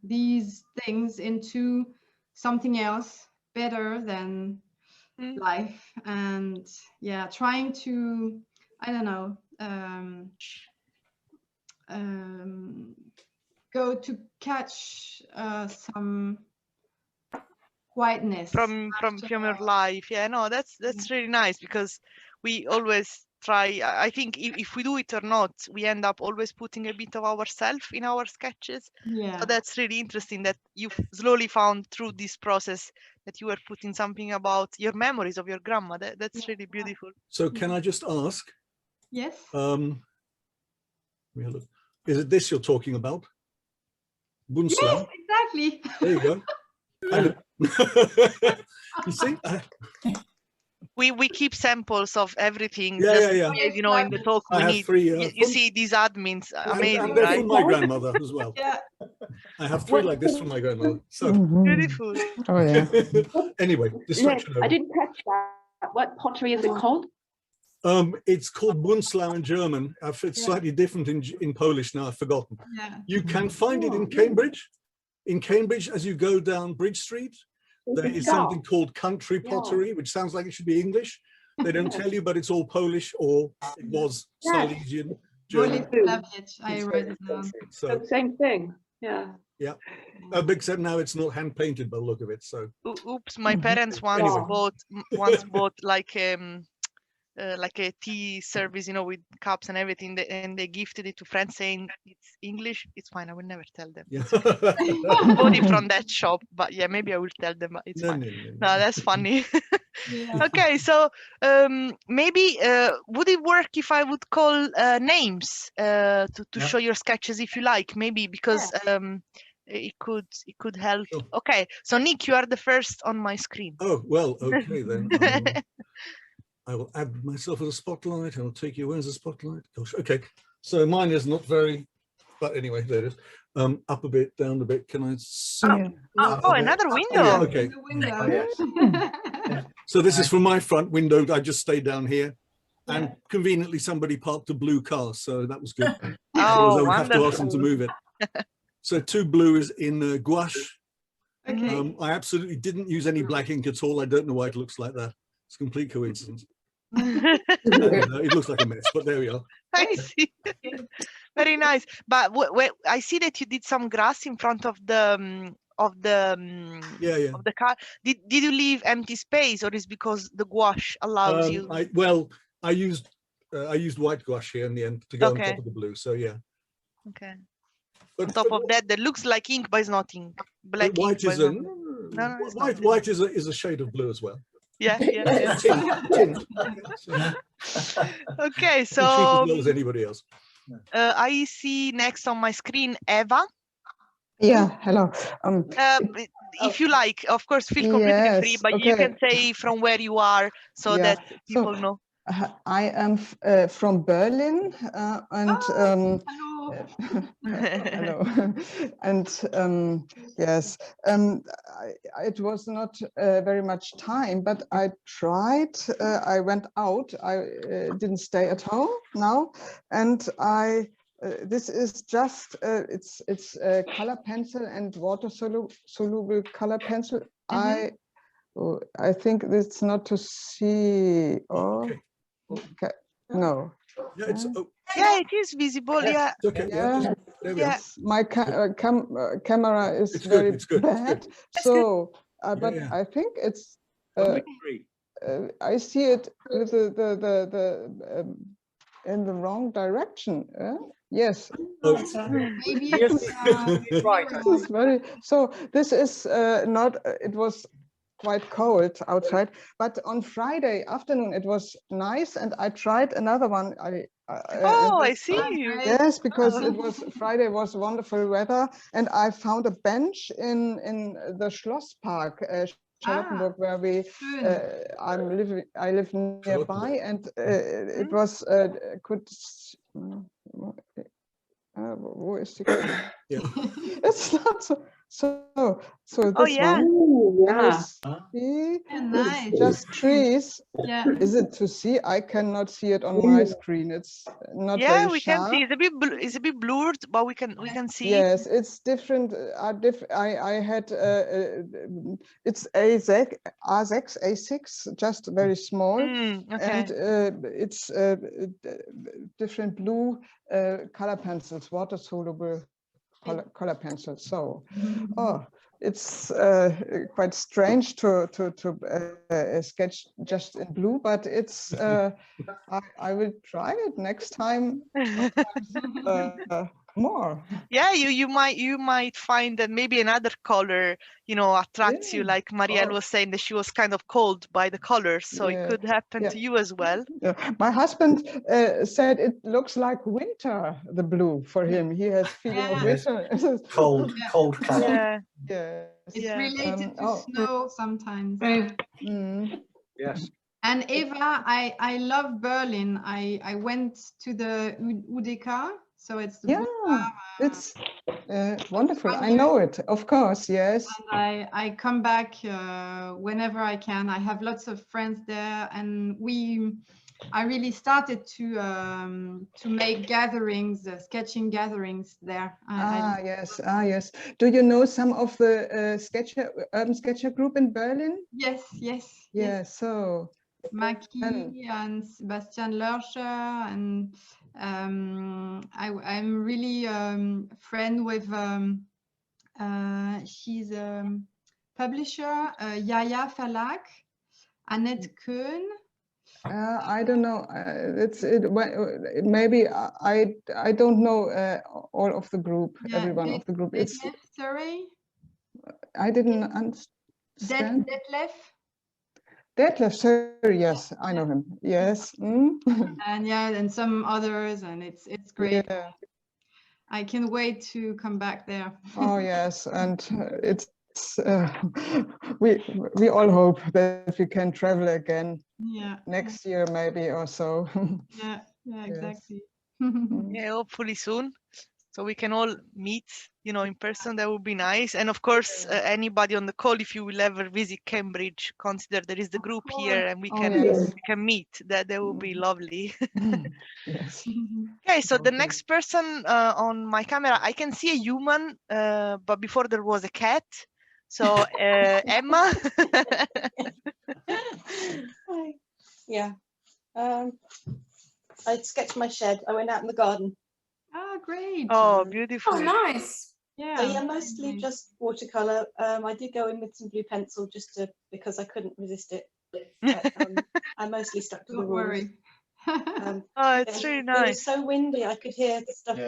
these things into something else better than life. And yeah, trying to, I don't know, go to catch some quietness from your life. Yeah, no, that's really nice, because we always try, I think if we do it or not, we end up always putting a bit of ourselves in our sketches. Yeah. So that's really interesting that you've slowly found through this process that you were putting something about your memories of your grandma. That's really beautiful. So can I just ask? Yes. Is it this you're talking about? Buntslau? Yes, exactly. There you go. You see? We keep samples of everything. Yeah. You know, in the talk we need. You see these admins, amazing, and they're right? from my grandmother as well. Yeah. I have 3 like this from my grandmother. So beautiful. Oh yeah. Anyway, distraction over. I didn't catch that. What pottery is it called? It's called Buntslau in German. It's slightly different in Polish now. I've forgotten. Yeah. You can find it in Cambridge. In Cambridge, as you go down Bridge Street, there is something called country pottery, which sounds like it should be English. They don't tell you, but it's all Polish, or it was Silesian, German. I wrote it down. So same thing. Yeah. Yeah. Except now it's not hand painted by the look of it. So. Oops, my parents once bought like a tea service, you know, with cups and everything, and they gifted it to friends saying it's English. It's fine, I will never tell them. Yeah. Bought it from that shop, but yeah, maybe I will tell them, but it's fine. No, that's funny. Yeah. Okay, so maybe would it work if I would call names to show your sketches, if you like, maybe, because it could help. Sure. Okay, so Nick, you are the first on my screen. Oh, well, okay then. I will add myself as a spotlight. I'll take you as a spotlight. Gosh, okay. So mine is not very, but anyway, there it is. Up a bit, down a bit. Can I see? Oh, another window. Yeah, okay. So this is from my front window. I just stayed down here, and conveniently somebody parked a blue car, so that was good. Oh, I would have to ask them to move it. So 2 blue is in gouache. Okay. I absolutely didn't use any black ink at all. I don't know why it looks like that. It's a complete coincidence. It looks like a mess, but there we are. I see. Very nice. But I see that you did some grass in front of the of the car. Did you leave empty space, or is because the gouache allows you? I used white gouache here in the end to go on top of the blue. So yeah. Okay. But on top of that, that looks like ink, but it's not ink. Black white ink, is white is a shade of blue as well. Yeah. Tin. Okay, so as well as anybody else. I see next on my screen Eva. Yeah, hello. If you like, of course, feel completely free, but you can say from where you are so that people know. I am from Berlin, and Hello. And yes, it was not very much time, but I tried. I went out. I didn't stay at home now, and this is just it's color pencil and water soluble color pencil. I think it's not to see. Oh, okay. No. Yeah, it's, yeah, it is visible. Yeah. Okay. Yeah. There we are. My camera is It's very good. It's good. bad. So, but I think it's. I see it with the in the wrong direction. Yes. Maybe yes, right. This is very. So this is not. It was quite cold outside, but on Friday afternoon it was nice, and I tried another one. I see. Yes, because it was Friday was wonderful weather, and I found a bench in the Schloss Park, Charlottenburg, where we I live nearby, and it was it's not so this one. Nice. Just trees. Yeah. Is it to see? I cannot see it on my screen. It's not very we sharp. can see. It's a bit blurred, but we can see. Yes, it's different. I had it's A6, A6, just very small, and it's different blue color pencils, water soluble color pencils. So, it's quite strange to sketch just in blue, but it's I will try it next time. More. Yeah, you might find that maybe another color, attracts you, like Marielle was saying that she was kind of cold by the colors, so it could happen to you as well. My husband said it looks like winter, the blue, for him. He has feeling of winter. Cold color. It's related to snow sometimes. Yes. And Eva, I love Berlin. I went to the UDK. So it's the it's wonderful. I know it, of course, yes. And I come back whenever I can. I have lots of friends there, and I really started to make gatherings, sketching gatherings there. Yes. Do you know some of the urban sketcher group in Berlin? Yes. So Maki and Sebastian Lörscher, and I'm really friend with she's a publisher, Yaya Verlag, Annette Köhn. I don't know. Maybe I don't know all of the group. Everyone of the group. Sorry. I didn't understand. Detlef, sorry, yes, I know him. Yes. And some others, and it's great. Yeah. I can't wait to come back there. Oh yes, and it's we all hope that we can travel again. Next year maybe or so. Yeah, exactly. Yeah, hopefully soon, so we can all meet, in person. That would be nice. And of course, anybody on the call, if you will ever visit Cambridge, consider there is the group here, and we can meet. That would be lovely. Yes. Okay, so the next person on my camera, I can see a human, but before there was a cat. So Emma. Yeah. I sketched my shed. I went out in the garden. Oh, great. Oh, beautiful. Oh, nice. Yeah. So yeah, mostly just watercolor. I did go in with some blue pencil because I couldn't resist it. But, I mostly stuck to the rules. Worry. It's really nice. It was so windy, I could hear stuff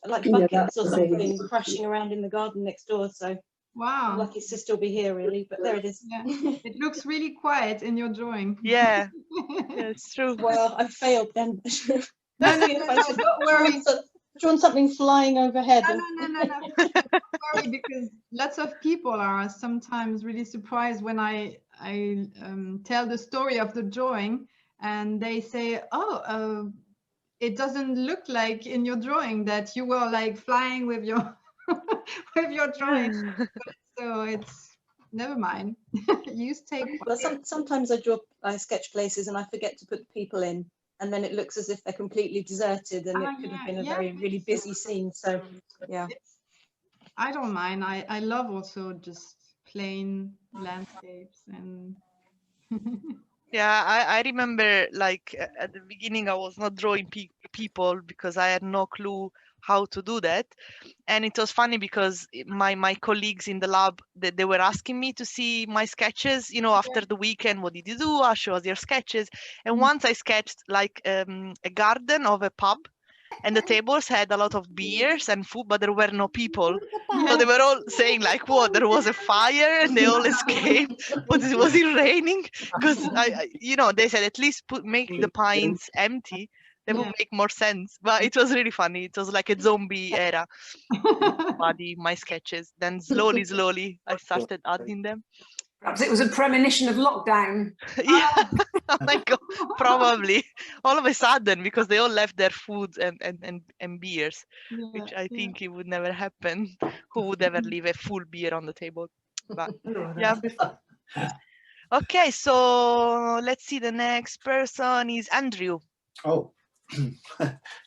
like buckets or something crashing around in the garden next door. So wow, I'm lucky to still be here, really. But there it is. Yeah. It looks really quiet in your drawing. Yeah, it's true. Well, I failed then. No, don't worry. Drawn something flying overhead. No. Don't worry, because lots of people are sometimes really surprised when I tell the story of the drawing, and they say, "Oh, it doesn't look like in your drawing that you were like flying with your with your drawing. So it's never mind. You take. Well, sometimes I sketch places and I forget to put people in, and then it looks as if they're completely deserted, and it could have been a really busy scene. So yeah, I don't mind. I love also just plain landscapes and. Yeah, I remember like at the beginning I was not drawing people because I had no clue how to do that, and it was funny because my colleagues in the lab they were asking me to see my sketches, you know, after the weekend, what did you do? I'll show us your sketches. And once I sketched like a garden of a pub, and the tables had a lot of beers and food, but there were no people. So they were all saying like, what, there was a fire and they all escaped, but was it raining? Because you know, they said at least make the pints empty. That would make more sense. But it was really funny. It was like a zombie era. My sketches. Then slowly, I started adding them. Perhaps it was a premonition of lockdown. Yeah, like probably all of a sudden, because they all left their foods and beers, which I think it would never happen. Who would ever leave a full beer on the table? But yeah. Okay, so let's see. The next person is Andrew. Oh,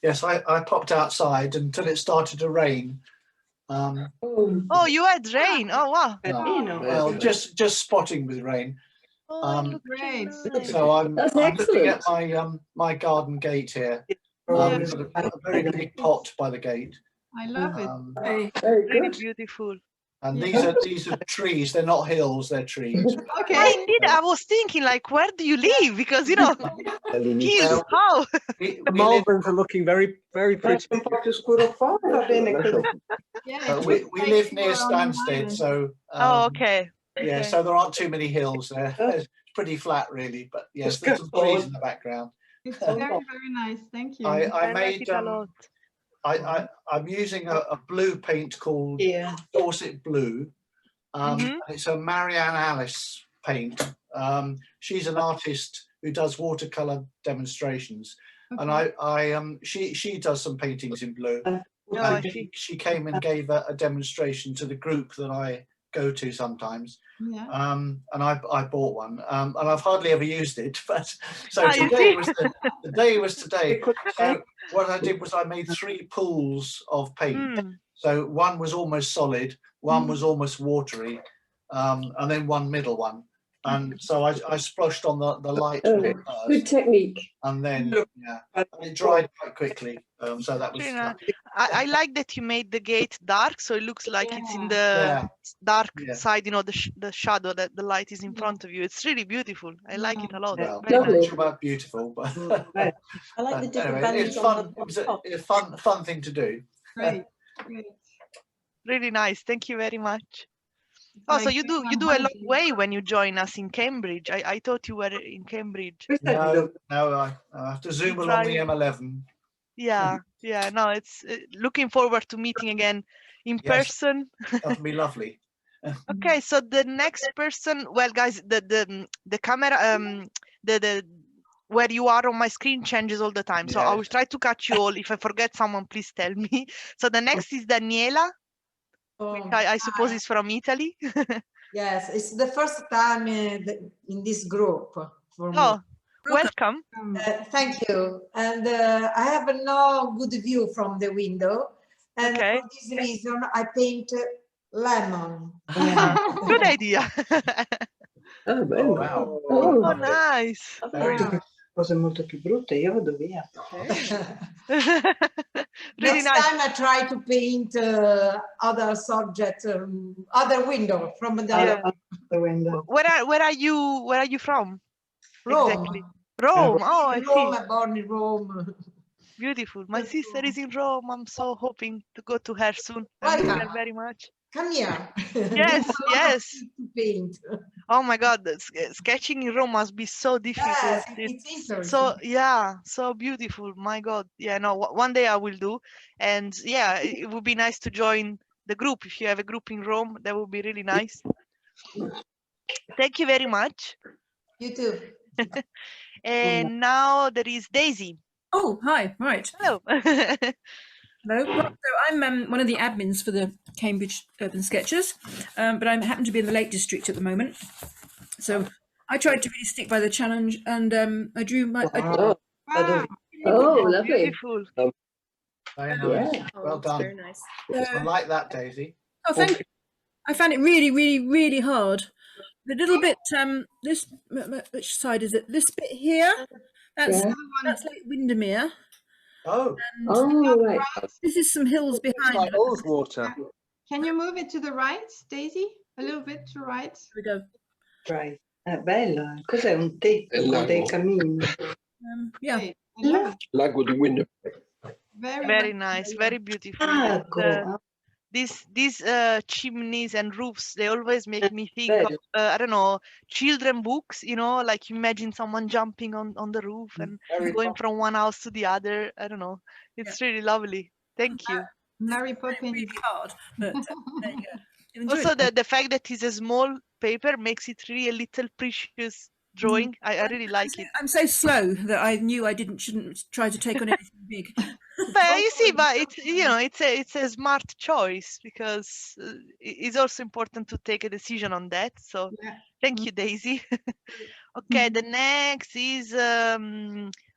yes, I popped outside until it started to rain. Oh, you had rain. Oh, wow. Well, just spotting with rain. Great. So I'm looking at my garden gate here. Got a very big pot by the gate. I love it. Really beautiful. And these are trees. They're not hills. They're trees. Okay. Indeed, I was thinking like, where do you live? Because you know, hills. How? The Malverns are looking very pretty. We live near Stansted, so. Oh, okay. Yeah, so there aren't too many hills there. It's pretty flat, really. But yes, there's some trees in the background. It's very nice. Thank you. I made. I'm using a blue paint called Dorset Blue. It's a Marianne Alice paint. She's an artist who does watercolor demonstrations, and she does some paintings in blue. She came and gave a demonstration to the group that I go to sometimes, and I bought one, and I've hardly ever used it. But so today was the day was today. So what I did was I made 3 pools of paint. So one was almost solid, one was almost watery, and then one middle one. And so I splashed on the light one first. Good technique. And then it dried quite quickly. So that was. I like that you made the gate dark, so it looks like it's in the dark side. You know, the shadow that the light is in front of you. It's really beautiful. I like it a lot. Well, I'm not sure about beautiful, but I like the different anyway, values. it's fun. It's a fun thing to do. Great. Really nice. Thank you very much. Oh, so you do a long way when you join us in Cambridge. I thought you were in Cambridge. No, I have to zoom along the M11. Yeah, no, it's looking forward to meeting again in person. That'll be lovely. Okay, so the next person, well, guys, the camera, the where you are on my screen changes all the time. So I will try to catch you all. If I forget someone, please tell me. So the next is Daniela. Which I suppose is from Italy. Yes, it's the first time in this group for me. Oh, welcome. Thank you. And I have no good view from the window. And for this reason, I paint lemon. Good idea. Oh, wow. Oh, nice. Cose molto più brutte, io vado via. Next time I try to paint other subjects, other window from the window. Where are you from? Rome. Exactly. Rome. Oh, I see. Rome, born in Rome. Beautiful. My sister is in Rome. I'm so hoping to go to her soon. I miss her very much. Come here. Yes, yes. To paint. Oh my God, sketching in Rome must be so difficult. Yes, it's interesting. So so beautiful. My God, no. One day I will do, and it would be nice to join the group. If you have a group in Rome, that would be really nice. Thank you very much. You too. And now there is Daisy. Oh, hi. Right. Hello. Hello. Right, so I'm one of the admins for the Cambridge Urban Sketchers, but I happen to be in the Lake District at the moment. So I tried to really stick by the challenge, and I drew my. Wow. Oh, lovely. Beautiful. Very nice. Yeah. Well done. Very nice. I like that, Daisy. Oh, thank you. I found it really, really, really hard. The little bit, this, which side is it? This bit here, that's Lake Windermere. Oh. And right. this is some hills behind. Like old water. Can you move it to the right, Daisy? A little bit to right. Here we go. Right. Bella, cos'è un tetto con dei camini? Yeah. Lago di Windermere. Very nice, very beautiful. These chimneys and roofs, they always make me think of I don't know, children books, you know, like imagine someone jumping on the roof and going from one house to the other. I don't know, it's really lovely. Thank you. Mary Poppins. Really hard, but there you go. Also the fact that it's a small paper makes it really a little precious drawing. I really like it. I'm so slow that I knew I shouldn't try to take on anything big. But you see, but it's, you know, it's a smart choice, because it's also important to take a decision on that. So thank you, Daisy. Okay, the next is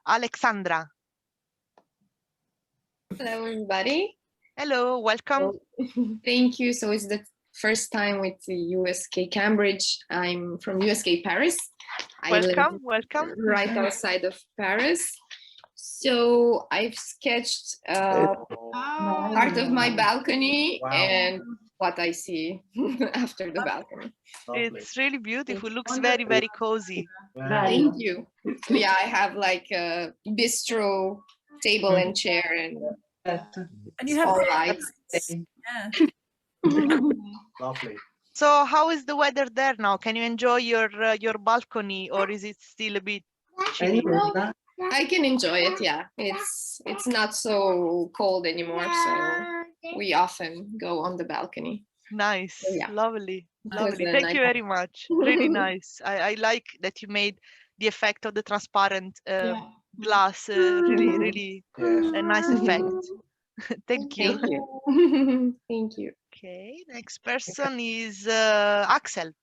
Alexandra. Hello, everybody. Hello, welcome. Thank you. So it's the first time with the USK Cambridge. I'm from USK Paris. Welcome. Right outside of Paris. So I've sketched part of my balcony and what I see after the balcony. It's really beautiful. It looks very, very cozy. Thank you. Yeah, I have like a bistro table and chair and you have all lights. Yeah. Lovely. So how is the weather there now? Can you enjoy your balcony, or is it still a bit chilly? I can enjoy it. Yeah, it's not so cold anymore, so we often go on the balcony. Nice. So, yeah. Lovely. Thank you very much. Really nice. I like that you made the effect of the transparent glass really a nice effect. Thank you. Thank you. Thank you. Okay, next person is Axel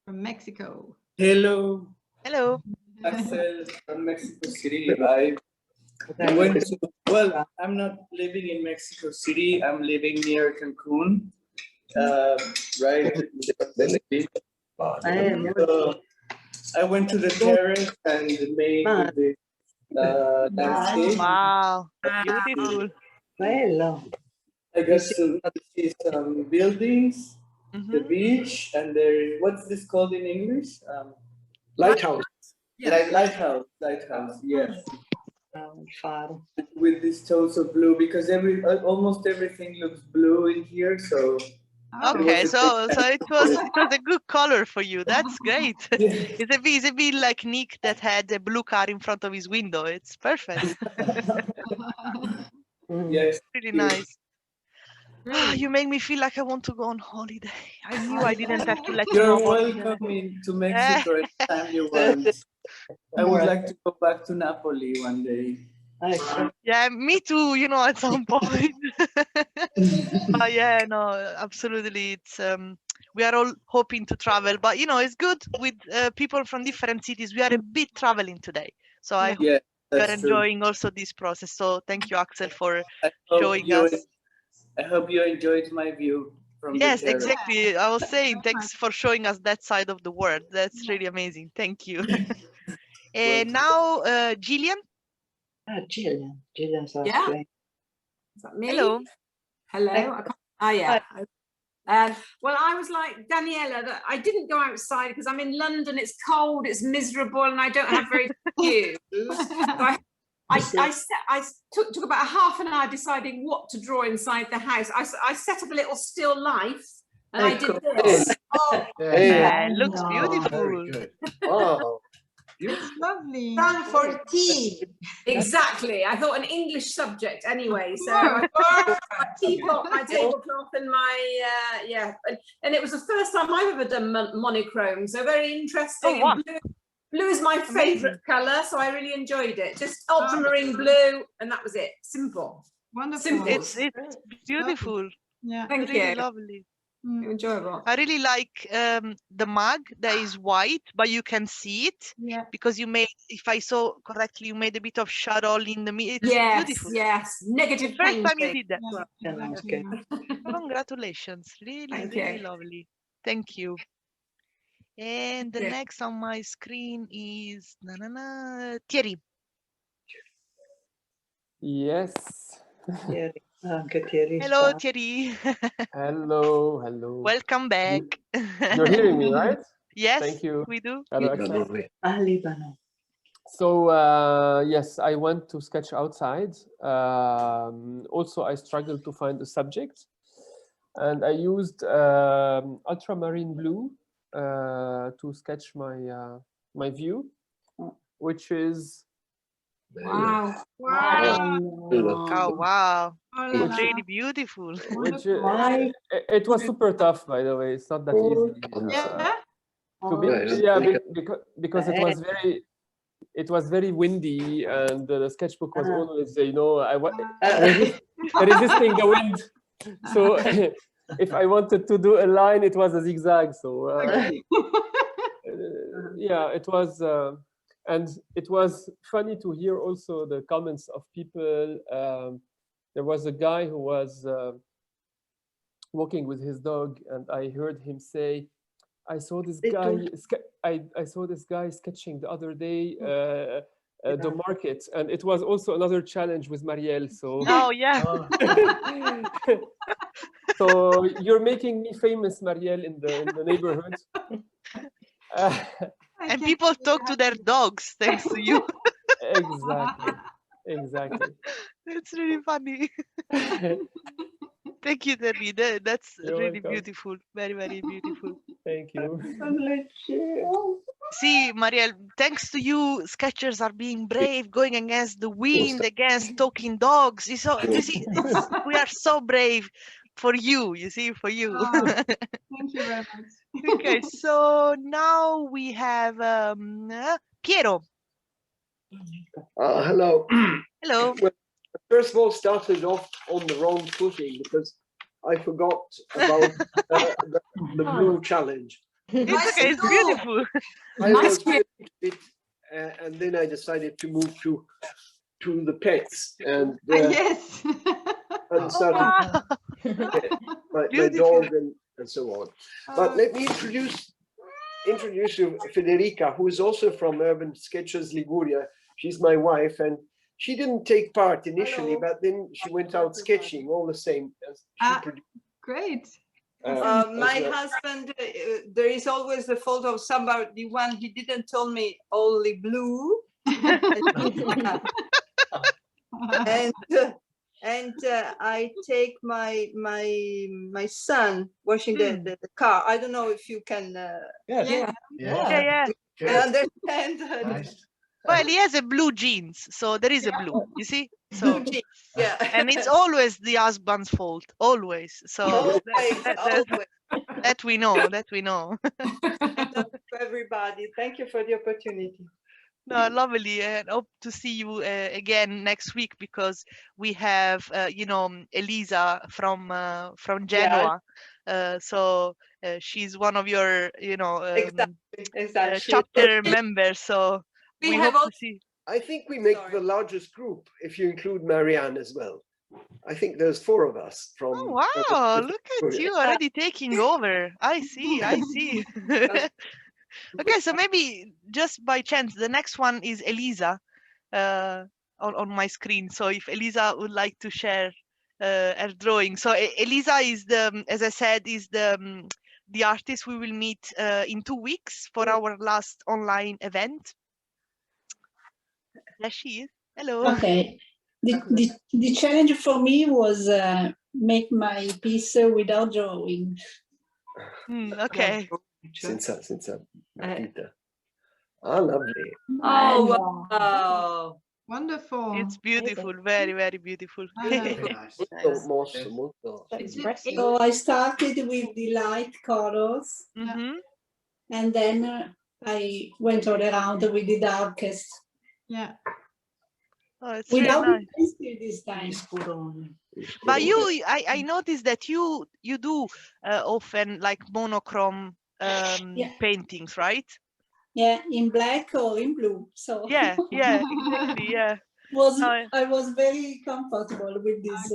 from Mexico. Hello. Hello. Axel from Mexico City. I went to, well, I'm not living in Mexico City. I'm living near Cancun, right? So I went to the terrace and made the landscape. Wow, beautiful. I got to see some buildings, the beach, and there. What's this called in English? Lighthouse. Lighthouse. Yes. With these tones of blue, because almost everything looks blue in here. So. Okay, so it was a good color for you. That's great. It's a bit like Nick that had a blue car in front of his window. It's perfect. Yes. Really nice. You make me feel like I want to go on holiday. I knew I didn't have to let you know. You're welcome to Mexico anytime you want. I would like to go back to Napoli one day. Yeah, me too, you know, at some point. But yeah, no, absolutely. It's we are all hoping to travel, but you know, it's good with people from different cities. We are a bit traveling today. So I hope you're enjoying also this process. So thank you, Axel, for showing us. I hope you enjoyed my view from Yes, the terrace. exactly. I was saying thanks for showing us that side of the world. That's really amazing. Thank you. And now, Gillian. Gillian. Gillian's Yeah. Is that me? Hello. Hello. Yeah. Well, I was like Daniela, that I didn't go outside because I'm in London. It's cold, it's miserable, and I don't have very good views. So I took about half an hour deciding what to draw inside the house. I set up a little still life, and I did this. Oh, it looks beautiful. Oh. It's lovely. Stand for tea. Exactly. I thought an English subject anyway. So I got my teapot, my tablecloth, and my and it was the first time I've ever done monochrome. So very interesting. Oh, wow. Blue is my favorite color, so I really enjoyed it. Just ultramarine blue, and that was it. Simple. Wonderful. Simple. It's beautiful. Yeah. Thank Really you. lovely. Enjoyable. I really like the mug that is white, but you can see it because you made, if I saw correctly, you made a bit of shadow in the middle. It's beautiful. Yes. Negative First time you painting. did that. Okay. Congratulations. Really lovely. Thank you. And the next on my screen is Thierry. Yes. Hello, Thierry. Hello. Welcome back. You're hearing me, right? Yes, thank you. we do. So, yes, I went to sketch outside. Also, I struggled to find a subject. And I used ultramarine blue to sketch my view, which is Wow. Oh, wow. It's really beautiful. Which it was super tough, by the way. It's not that easy. Because it was very windy, and the sketchbook was always, resisting the wind. So if I wanted to do a line, it was a zigzag. So yeah, it was. And it was funny to hear also the comments of people. There was a guy who was walking with his dog, and I heard him say, "I saw this guy. I saw this guy sketching the other day the market," and it was also another challenge with Marielle. So so you're making me famous, Marielle, in the neighborhood. And people talk to their dogs thanks to you. Exactly. That's really funny. Thank you, Terry. That's really beautiful. Very, very beautiful. Thank you. See, Marielle, thanks to you, sketchers are being brave, going against the wind, against talking dogs. You see, we are so brave for you, for you. Thank you very much. Okay, so now we have Piero. Hello. Hello. Well, first of all, started off on the wrong footing because I forgot about the blue challenge. It's okay, it's beautiful. I was doing it, and then I decided to move to the pets, and yes, and started my dog and so on. But let me introduce you Federica, who is also from Urban Sketches Liguria. She's my wife, and she didn't take part initially, but then she went out sketching all the same. Great. My husband, there is always the fault of somebody when he didn't tell me only blue. and I take my son washing the car. I don't know if you can understand. Nice. Well, he has a blue jeans, so there is a blue, you see? So, and it's always the husband's fault, always. So that we know, Everybody, thank you for the opportunity. No, lovely, and hope to see you again next week because we have, Elisa from Genoa. So she's one of your, chapter members. So we hope to see. I think we make the largest group if you include Marianne as well. I think there's 4 of us from. Oh, wow! Look at you already taking over. I see. Okay, so maybe just by chance, the next one is Elisa on my screen. So if Elisa would like to share her drawing. So Elisa is as I said, is the artist we will meet in 2 weeks for our last online event. There she is. Hello. Okay. The challenge for me was make my piece without drawing. Okay. Senza matita. Lovely. Oh, wow. Wonderful. It's beautiful. Very, very beautiful. So I started with the light colors. And then I went all around with the darkest. Yeah. Oh, it's Without really nice. this time. But I noticed that you do often like monochrome paintings, right? Yeah, in black or in blue. So yeah, exactly, yeah. I was very comfortable with this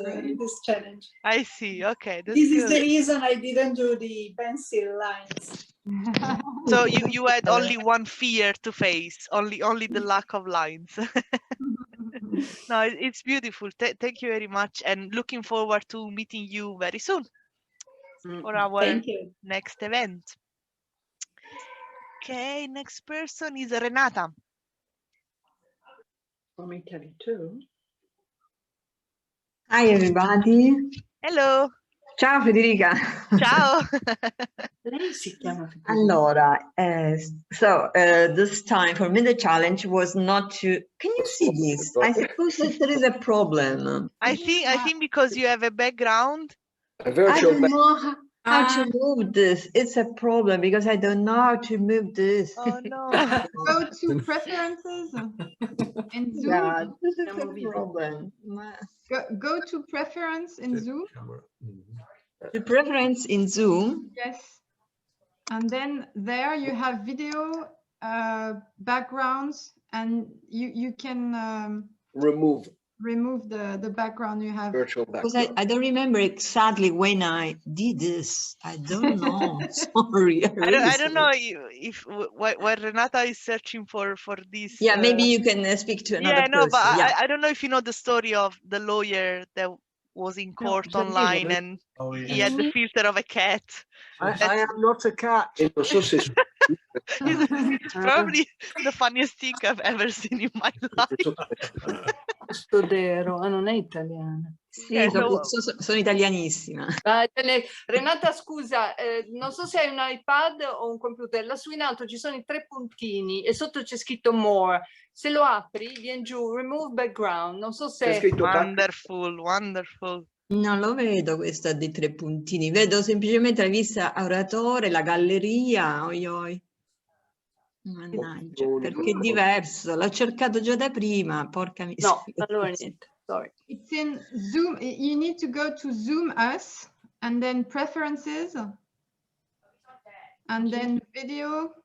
challenge. I see. Okay, that's This good. is the reason I didn't do the pencil lines. So you had only one fear to face, only the lack of lines. No, it's beautiful. Thank you very much, and looking forward to meeting you very soon for our next event. Okay, next person is Renata. From Italy too. Hi everybody. Hello. Ciao Federica. Ciao. Lei si chiama Federica. Allora, this time for me the challenge was not to. Can you see this? I suppose that there is a problem. I think because you have a background. I don't know how to move this. It's a problem because I don't know how to move this. Oh no. Go to preferences in Zoom. Yeah, this is a problem. Go to preference in Zoom. The preference in Zoom. Yes. And then there you have video backgrounds, and you can remove the background you have. Virtual background. Because I don't remember exactly when I did this. I don't know. Sorry. I don't know if what Renata is searching for this. Yeah, maybe you can speak to another person. No, but I don't know if you know the story of the lawyer that was in court online and he had the filter of a cat. I am not a cat. It's probably the funniest thing I've ever seen in my life. Stodero, non è italiana. Sì, sono italianissima. Renata, scusa, non so se hai un iPad o un computer, lassù in alto ci sono i 3 puntini e sotto c'è scritto more. Se lo apri, viene giù remove background. Non so se... Wonderful. Non lo vedo questo dei 3 puntini, vedo semplicemente la vista oratore, la galleria. Oi. Mannaggia, perché è diverso, l'ho cercato già da prima, porca miseria. No, allora niente, sorry. It's in Zoom. You need to go to Zoom Us and then preferences and then video.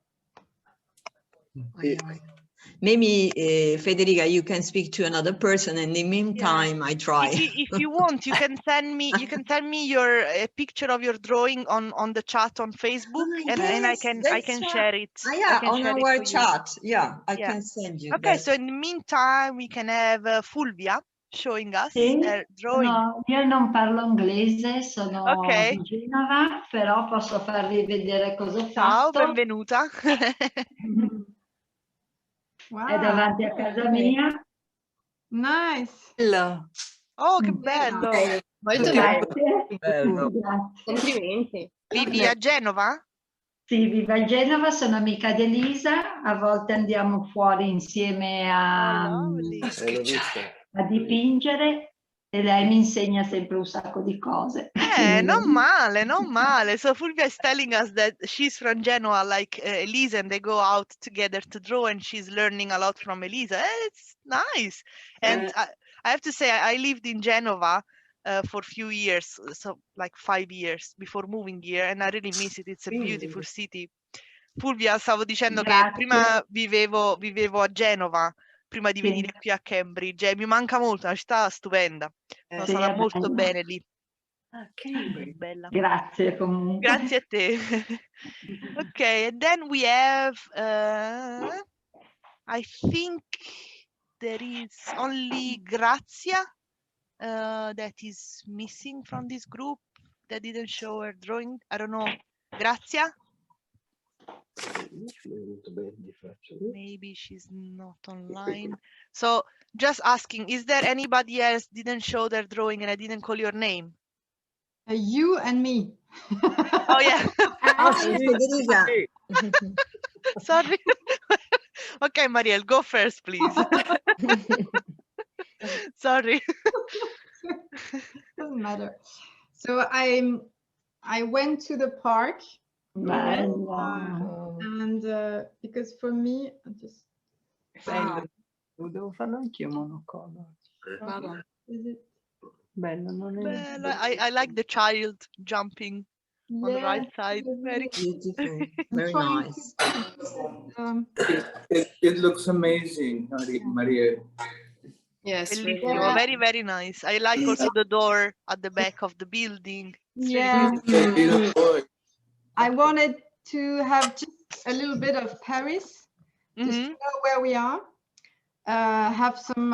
Maybe Federica, you can speak to another person, and in the meantime, I try. If you want, you can send me your picture of your drawing on the chat on Facebook, and I can share it. On our chat. Yeah, I can send you. Okay, so in the meantime, we can have Fulvia showing us her drawing. No, io non parlo inglese, sono di Genova, però posso farvi vedere cosa ho fatto. Ciao, benvenuta. Wow. È davanti a casa mia. Nice. Bello. Oh, che bello. Molto bello. Complimenti. Vivi a Genova? Sì, vivo a Genova, sono amica di Elisa, a volte andiamo fuori insieme a dipingere e lei mi insegna sempre un sacco di cose. Non male. So Fulvia is telling us that she's from Genoa, like Elisa, and they go out together to draw, and she's learning a lot from Elisa. It's nice. And I have to say, I lived in Genova for a few years, so like 5 years before moving here, and I really miss it. It's a beautiful city. Fulvia, stavo dicendo che prima vivevo a Genova, prima di venire qui a Cambridge, e mi manca molto, è una città stupenda. Sono stata molto bene lì. Bella. Grazie comunque. Grazie a te. Okay, and then we have I think there is only Grazia that is missing from this group, that didn't show her drawing. I don't know. Grazia? Maybe she's not online. So just asking, is there anybody else didn't show their drawing and I didn't call your name? You and me. Oh yeah. Sorry. Okay, Marielle, go first, please. Sorry. Doesn't matter. So I went to the park and and because for me, I just Bello. Lo devo farlo anch'io monocolor. is it Bello, non è... Bello. I like the child jumping on the right side. Very beautiful, very trying nice. It looks amazing, Maria. Yes, really bellissimo, nice. very very nice. I like also the door at the back of the building. It's yeah. really beautiful. I wanted to have just a little bit of Paris, just to know where we are. Have some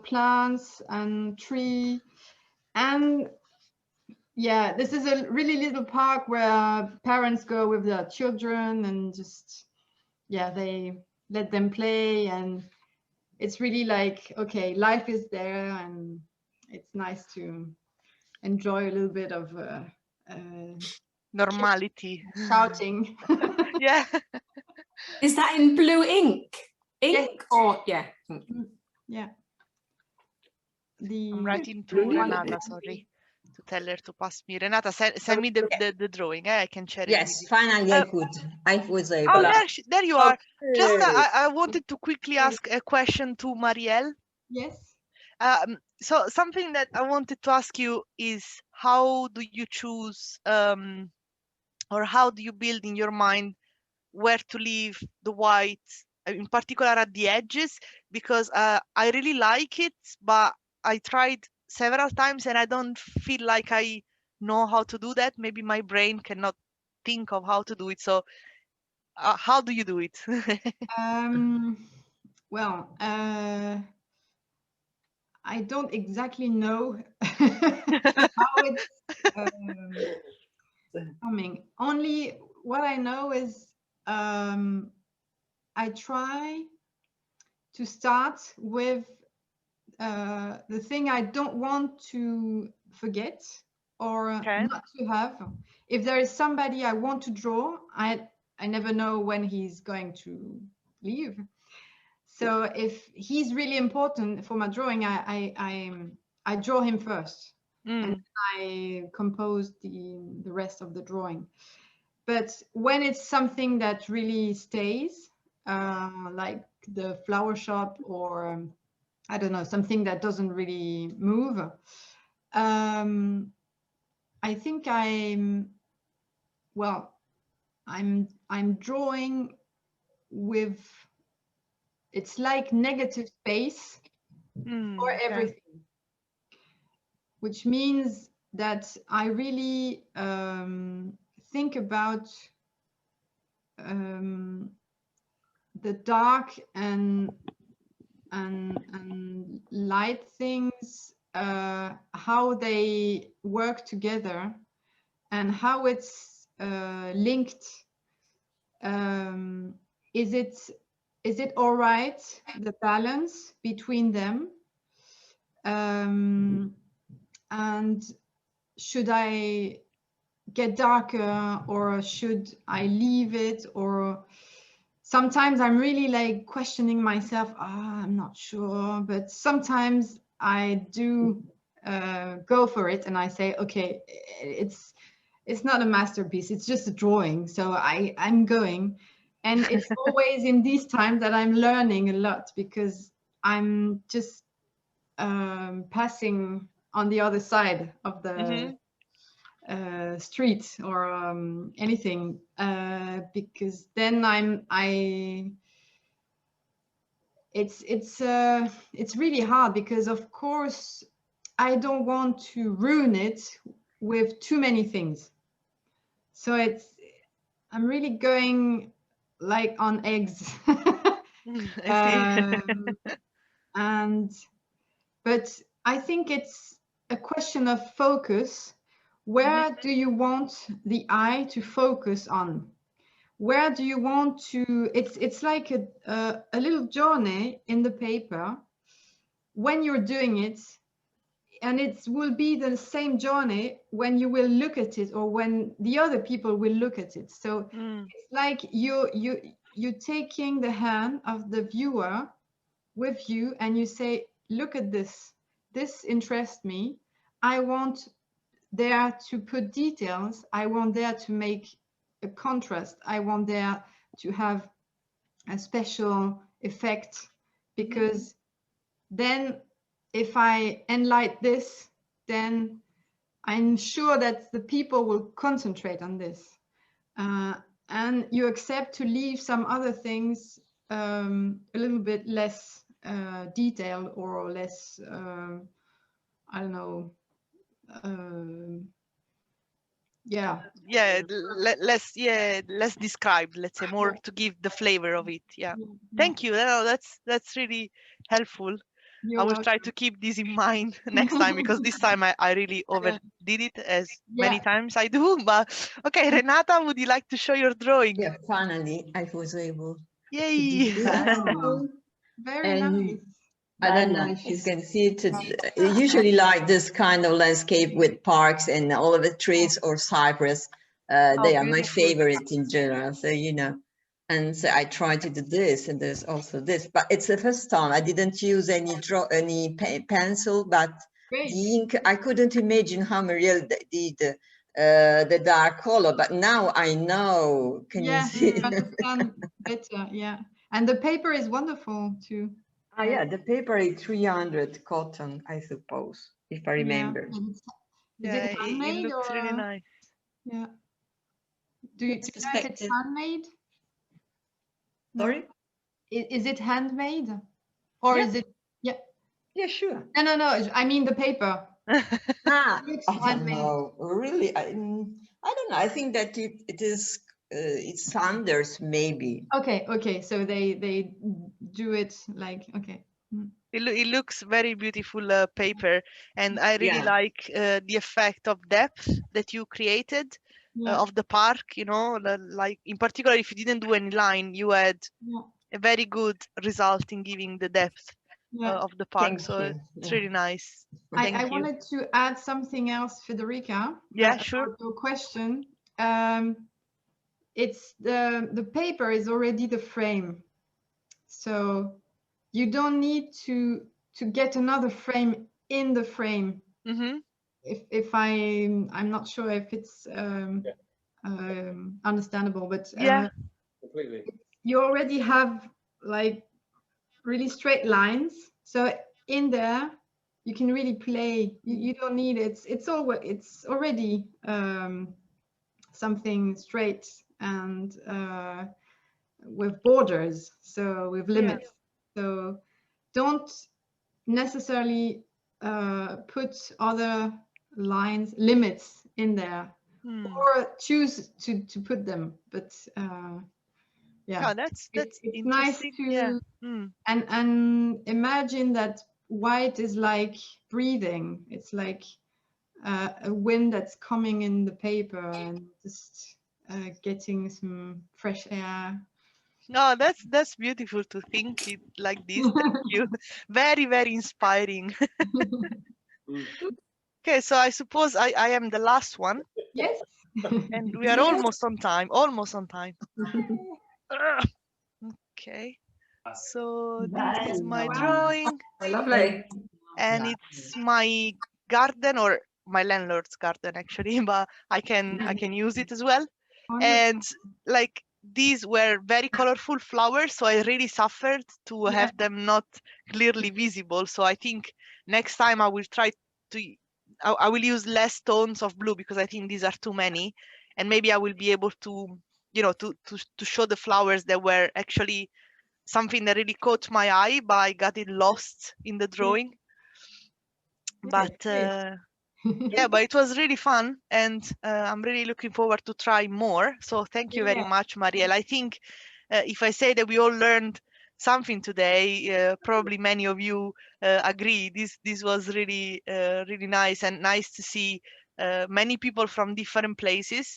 plants and tree, and yeah, this is a really little park where parents go with their children and just, yeah, they let them play, and it's really like, okay, life is there, and it's nice to enjoy a little bit of normality, shouting. Yeah. Is that in blue ink? Ink or yeah? Yeah. I'm writing to Renata, sorry, to tell her to pass me. Renata, send me the drawing. I can share it. Yes, finally I was able. Oh, there you are. Just I wanted to quickly ask a question to Marielle. Yes. So something that I wanted to ask you is, how do you choose or how do you build in your mind where to leave the white, in particular at the edges? Because I really like it, but I tried several times and I don't feel like I know how to do that. Maybe my brain cannot think of how to do it. So how do you do it? Well, I don't exactly know how it's coming. Only what I know is I try to start with the thing I don't want to forget or not to have. If there is somebody I want to draw, I never know when he's going to leave. So if he's really important for my drawing, I draw him first, and I compose the rest of the drawing. But when it's something that really stays, like the flower shop or I don't know, something that doesn't really move, I think I'm drawing with, it's like negative space for everything, which means that I really think about the dark and light things, how they work together and how it's linked. Is it all right, the balance between them? And should I get darker or should I leave it? Or sometimes I'm really like questioning myself. I'm not sure, but sometimes I do go for it and I say, okay, it's not a masterpiece, it's just a drawing, so I'm going. And it's always in these times that I'm learning a lot, because I'm just passing on the other side of the street or anything, because then it's really hard, because of course I don't want to ruin it with too many things. So I'm really going like on eggs. But I think it's a question of focus. Where do you want the eye to focus on? Where do you want to, it's like a little journey in the paper when you're doing it, and it will be the same journey when you will look at it or when the other people will look at it. So it's like you're taking the hand of the viewer with you and you say, look at this, this interests me. I want there to put details. I want there to make a contrast. I want there to have a special effect, because then if I enlight this, then I'm sure that the people will concentrate on this. And you accept to leave some other things a little bit less detailed or less, I don't know, less described, let's say, more to give the flavor of it. Thank you. No, that's really helpful. I will try to keep this in mind next time, because this time I really overdid it, as many times I do. But okay, Renata, would you like to show your drawing? Yeah, finally I was able. Yay! Very nice. I don't know if you can see it. I usually like this kind of landscape with parks and all of the trees or cypress. They are my favorite in general. So, you know, and so I try to do this, and there's also this, but it's the first time I didn't use any pencil, but the ink, I couldn't imagine how Marielle did the dark color, but now I know. Can you see? Understand better, yeah. And the paper is wonderful too. Oh yeah, the paper is 300 cotton, I suppose, if I remember. Is it handmade? It looks really nice. Yeah. Do you know if it's handmade? Sorry? Is it handmade? Or is it? Yeah. Yeah, sure. No. I mean the paper. I don't know. Really, I don't know. I think that it is. It's Sanders, maybe. Okay. So they do it like, okay. It looks very beautiful paper, and I really like the effect of depth that you created of the park. You know, like in particular, if you didn't do any line, you had a very good result in giving the depth of the park. So it's really nice. I wanted to add something else, Federica. Yeah, sure. Your question. It's the paper is already the frame, so you don't need to get another frame in the frame. If I'm not sure if it's understandable, but completely. You already have like really straight lines, so in there you can really play. You don't need it's already something straight and with borders, so with limits. So don't necessarily put other limits in there, or choose to put them. But that's it's nice to and imagine that white is like breathing. It's like a wind that's coming in the paper and just getting some fresh air. No, that's beautiful to think it like this. Thank you. Very, very inspiring. Okay, so I suppose I am the last one. Yes. And we are almost on time. Okay. So this is my drawing. Lovely. And it's my garden, or my landlord's garden actually, but I can use it as well. And like these were very colorful flowers, so I really suffered to have them not clearly visible. So I think next time I will try to I will use less tones of blue, because I think these are too many, and maybe I will be able to, you know, to show the flowers that were actually something that really caught my eye, but I got it lost in the drawing. But yeah, but it was really fun, and I'm really looking forward to try more. So thank you very much, Marielle. I think if I say that we all learned something today, probably many of you agree. This was really really nice, and nice to see many people from different places.